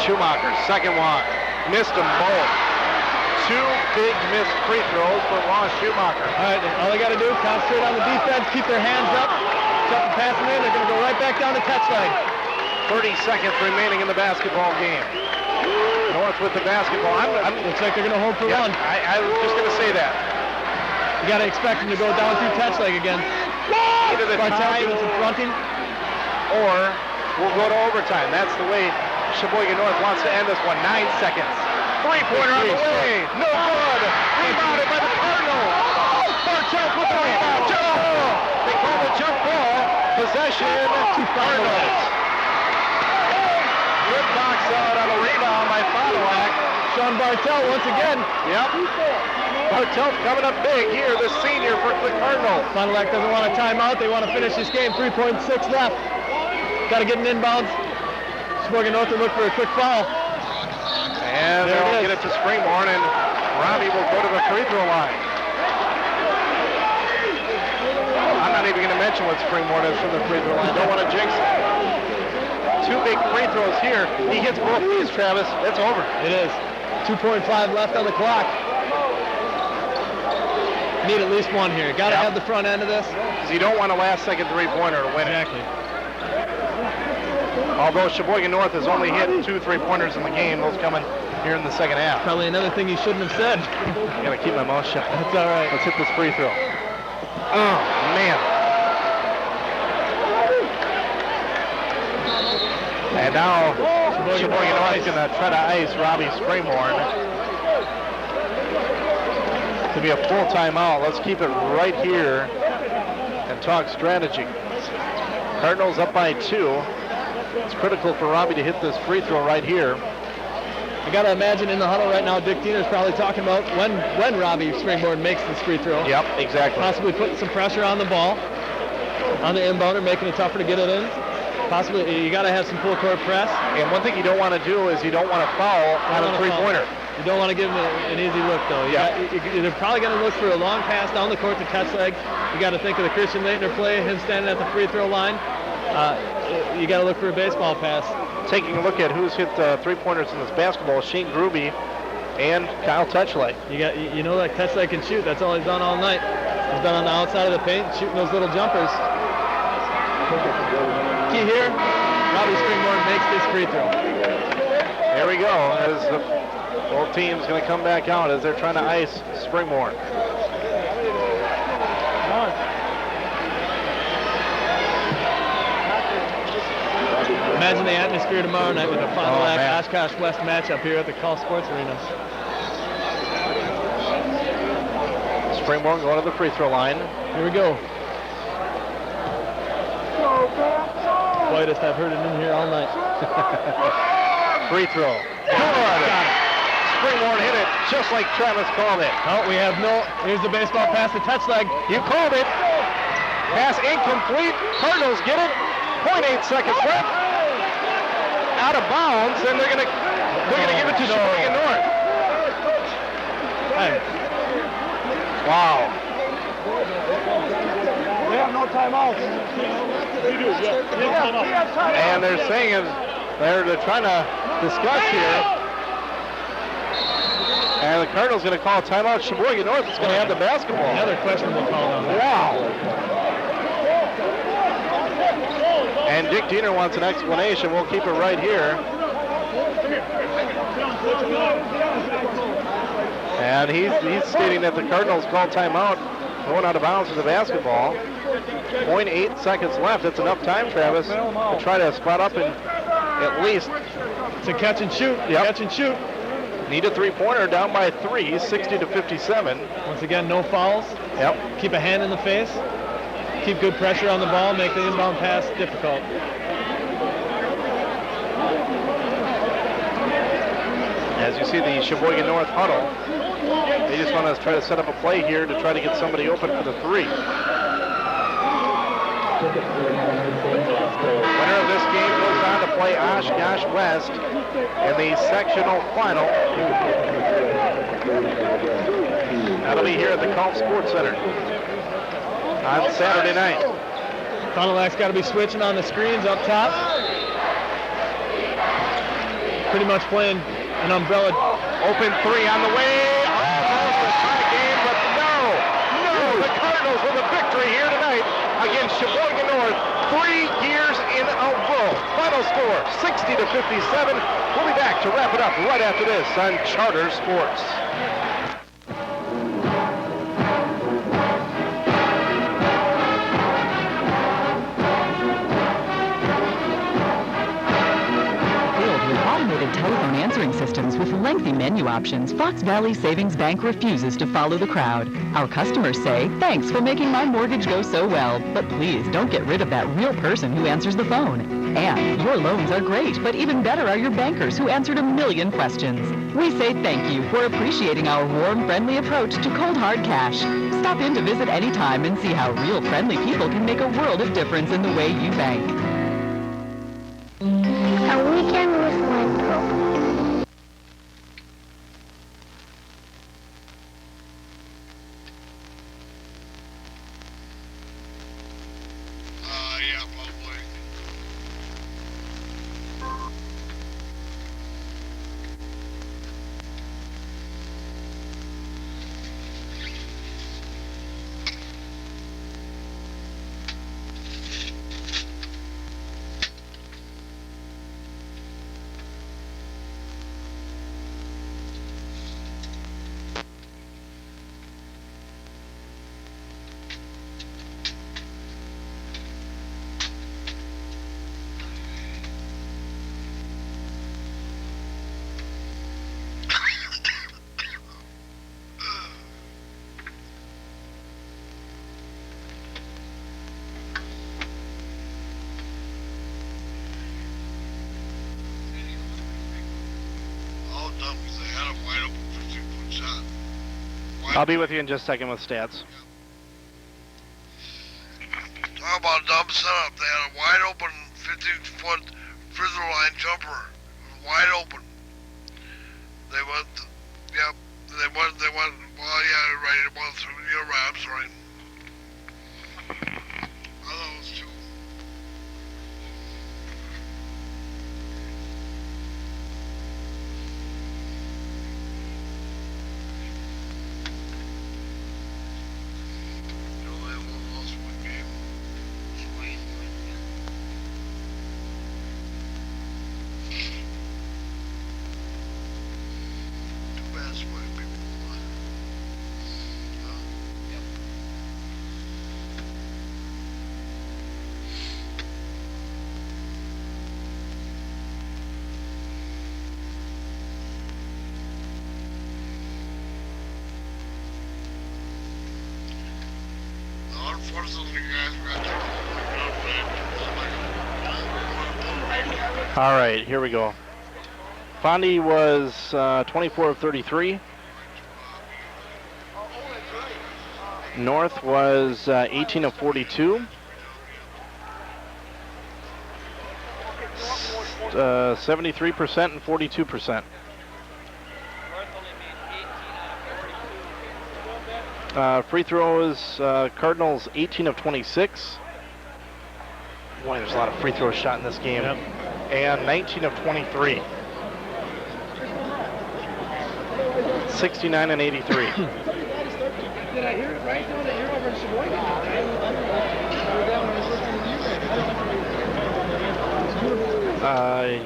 Schumacher, second one. Missed them both. 2 big missed free throws for Ross Schumacher. All right, all they got to do, concentrate on the defense, keep their hands up, jump and pass them in. They're going to go right back down to touch line. 30 seconds remaining in the basketball game. North with the basketball. Looks like they're going to hold for one. I was just going to say that. You got to expect them to go down through touch leg again. Either the tie fronting, or we'll go to overtime. That's the way Sheboygan North wants to end this one. 9 seconds. Three-pointer on the way. No good. Rebounded by the Cardinals. Bartelt with the rebound. Jump ball. They call the jump ball. Possession to Cardinals. Good box out on a rebound by Fond du Lac. Sean Bartelt once again. Yep. Bartelt coming up big here, the senior for the Cardinals. Fond du Lac doesn't want a timeout. They want to finish this game. 3.6 left. Got to get an inbound. Sheboygan North will look for a quick foul. And they'll get it to Springborn, and Robbie will go to the free throw line. I'm not even going to mention what Springborn is from the free throw line. Don't want to jinx it. 2 big free throws here. He hits both these, Travis. It's over. It is. 2.5 left on the clock. Need at least one here. Got to have the front end of this. Because you don't want a last-second three-pointer to win it. Exactly. Although Sheboygan North has only hit 2 3-pointers in the game, those coming here in the second half. Probably another thing you shouldn't have said. I gotta keep my mouth shut. That's all right. Let's hit this free throw. Oh, man. And now Sheboygan North is gonna try to ice Robbie Springborn. To be a full timeout. Let's keep it right here and talk strategy. Cardinals up by 2. It's critical for Robbie to hit this free throw right here. I got to imagine in the huddle right now, Dick Diener's probably talking about when Robbie Springborn makes this free throw. Yep, exactly. Possibly putting some pressure on the ball, on the inbounder, making it tougher to get it in. Possibly, you got to have some full court press. And one thing you don't want to do is you don't want to foul on a three-pointer. You don't want to give him an easy look, though. You're probably going to look for a long pass down the court to touch leg. You got to think of the Christian Leitner play, him standing at the free throw line. You got to look for a baseball pass. Taking a look at who's hit 3-pointers in this basketball, Shane Gruby and Kyle Touchlight. You know that Touchlight can shoot. That's all he's done all night. He's been on the outside of the paint, shooting those little jumpers. Key here, Robbie Springborn makes this free throw. There we go, as both teams going to come back out as they're trying to ice Springborn. Imagine the atmosphere tomorrow night with a Fond du Lac Oshkosh West matchup here at the Call Sports Arena. Springborn going to the free throw line. Here we go. Quietest I've heard it in here all night. Free throw. Good. Springborn hit it just like Travis called it. Oh, we have here's the baseball pass to touch leg. You called it. Pass incomplete. Cardinals get it. 0.8 seconds left. Out of bounds, and they're gonna give it to Sheboygan North. Hey. Wow. We have no timeouts. And they're saying they're trying to discuss here. And the Cardinals going to call a timeout. Sheboygan North is going to have the basketball. Another questionable call on that. Wow. And Dick Diener wants an explanation. We'll keep it right here. And he's stating that the Cardinals called timeout, going out of bounds with the basketball. 0.8 seconds left. That's enough time, Travis, to try to spot up and at least to catch and shoot. Yep. Catch and shoot. Need a three-pointer, down by 3, 60-57. Once again, no fouls. Yep. Keep a hand in the face. Keep good pressure on the ball. Make the inbound pass difficult. As you see the Sheboygan North huddle, they just want to try to set up a play here to try to get somebody open for the 3. Winner of this game goes on to play Oshkosh West in the sectional final. That'll be here at the Call Sports Center on Saturday night. Fond du Lac's got to be switching on the screens up top. Pretty much playing an umbrella Open three on the way. Almost a tie game, but no. The Cardinals with a victory here tonight against Sheboygan North 3 years in a row. Final score 60-57. We'll be back to wrap it up right after this on Charter Sports. Telephone answering systems with lengthy menu options, Fox Valley Savings Bank refuses to follow the crowd. Our customers say, thanks for making my mortgage go so well, but please don't get rid of that real person who answers the phone. And your loans are great, but even better are your bankers who answered a million questions. We say thank you for appreciating our warm, friendly approach to cold, hard cash. Stop in to visit anytime and see how real, friendly people can make a world of difference in the way you bank. A weekend with Wendell. Yeah, probably. I'll be with you in just a second with stats. Talk about a dumb setup. They had a wide open 15-foot frizzer line jumper. Wide open. They went, well, yeah, right. It went through, you're right, I'm sorry. I thought it was two. All right, here we go. Fondy was 24 of 33. North was 18 of 42. 73% and 42%. Free throws, Cardinals 18 of 26. Boy, there's a lot of free throws shot in this game. Yep. And 19 of 23. 69 and 83. Did I hear it right? No, you're over in Sheboygan.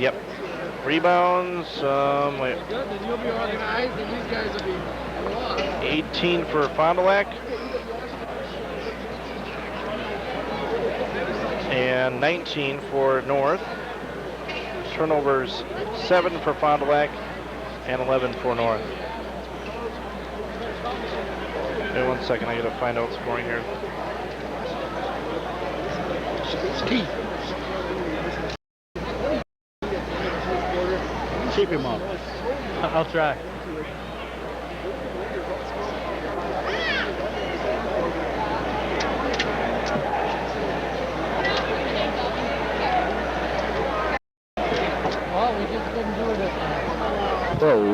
Yep. Rebounds, wait. You'll be organized and these guys will be lost. 18 for Fond du Lac. And 19 for North. Turnovers 7 for Fond du Lac and 11 for North. Wait 1 second, I gotta find out scoring here. Keep him up. I'll try. Well, we just couldn't do it this time. Oh.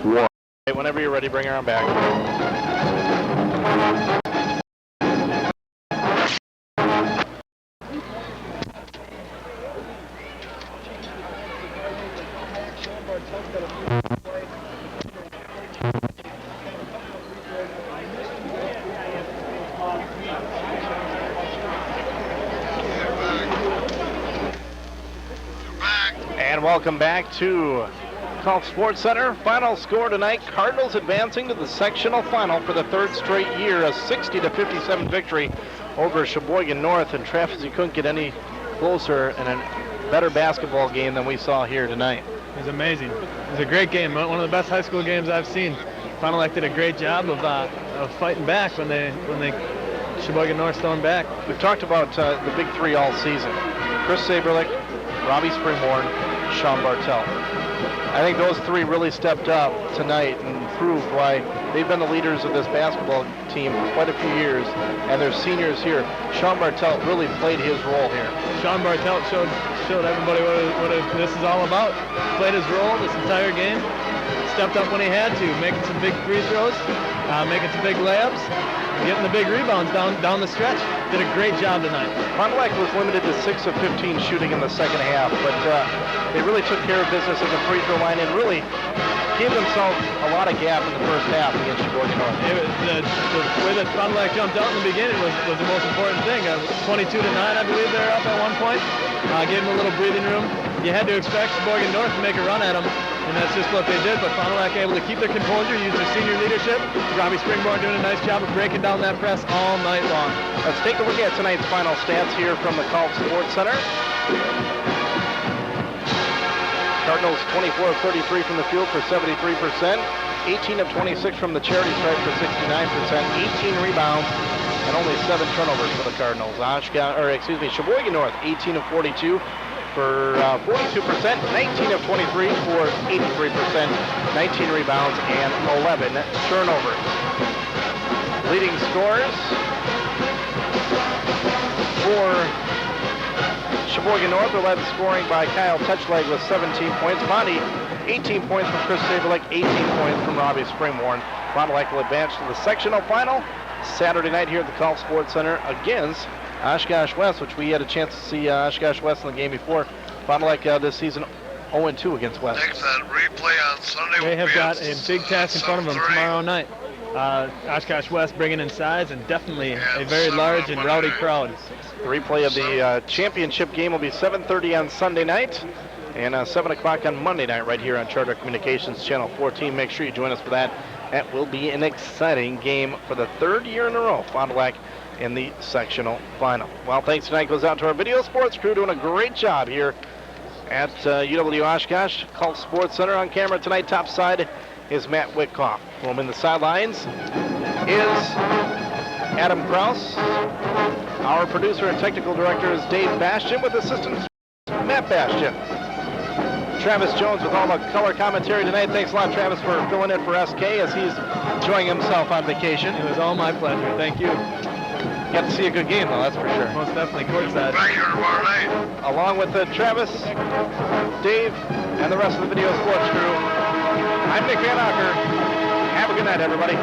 One. Okay, whenever you're ready, bring her on back. And welcome back to Golf Sports Center. Final score tonight, Cardinals advancing to the sectional final for the third straight year, a 60-57 victory over Sheboygan North. And Travis, you couldn't get any closer and a better basketball game than we saw here tonight. It was amazing. It was a great game, one of the best high school games I've seen. Fond du Lac did a great job of fighting back when they Sheboygan North stormed back. We've talked about the big three all season: Chris Saberlich, Robbie Springborn, Sean Bartelt. I think those three really stepped up tonight and proved why they've been the leaders of this basketball team for quite a few years, and they're seniors here. Sean Bartelt really played his role here. Sean Bartelt showed everybody what this is all about. Played his role this entire game. Stepped up when he had to, making some big free throws, making some big layups, getting the big rebounds down the stretch. Did a great job tonight. Fond du Lac was limited to 6 of 15 shooting in the second half, but they really took care of business at the free throw line and really gave themselves a lot of gap in the first half against Sheboygan North. The way that Fond du Lac jumped out in the beginning was the most important thing. 22-9, I believe they were up at one point. Gave them a little breathing room. You had to expect Sheboygan North to make a run at them, and that's just what they did. But Fond du Lac able to keep their composure, use their senior leadership. Robbie Springborn doing a nice job of breaking down that press all night long. Let's take a look at tonight's final stats here from the Golf Sports Center. Cardinals 24 of 33 from the field for 73%, 18 of 26 from the charity stripe for 69%, 18 rebounds, and only 7 turnovers for the Cardinals. Sheboygan North 18 of 42 for 42%, 19 of 23 for 83%, 19 rebounds, and 11 turnovers. Leading scorers for Sheboygan North are led scoring by Kyle Touchleg with 17 points. Bonnie, 18 points from Chris Saberlich, 18 points from Robbie Springborn. Fond du Lac will advance to the sectional final Saturday night here at the Golf Sports Center against Oshkosh West, which we had a chance to see Oshkosh West in the game before. Fond du Lac this season 0-2 against West. Next, that replay on Sunday. They have got a big task in front of them tomorrow night. Oshkosh West bringing in size and definitely a very large and rowdy crowd. The replay of the championship game will be 7:30 on Sunday night and 7 o'clock on Monday night right here on Charter Communications Channel 14. Make sure you join us for that. That will be an exciting game for the third year in a row. Fond du Lac in the sectional final. Well, thanks tonight goes out to our video sports crew doing a great job here at UW Oshkosh. Golf Sports Center on camera tonight. Top side is Matt Witkoff. Roaming the sidelines is Adam Kraus. Our producer and technical director is Dave Bastian with assistant Matt Bastian. Travis Jones with all the color commentary tonight. Thanks a lot, Travis, for filling in for SK as he's enjoying himself on vacation. It was all my pleasure. Thank you. Got to see a good game, though, that's for sure. Most definitely courtside. Back here tomorrow night. Along with Travis, Dave, and the rest of the video sports crew, I'm Nick Van Acker. Have a good night, everybody.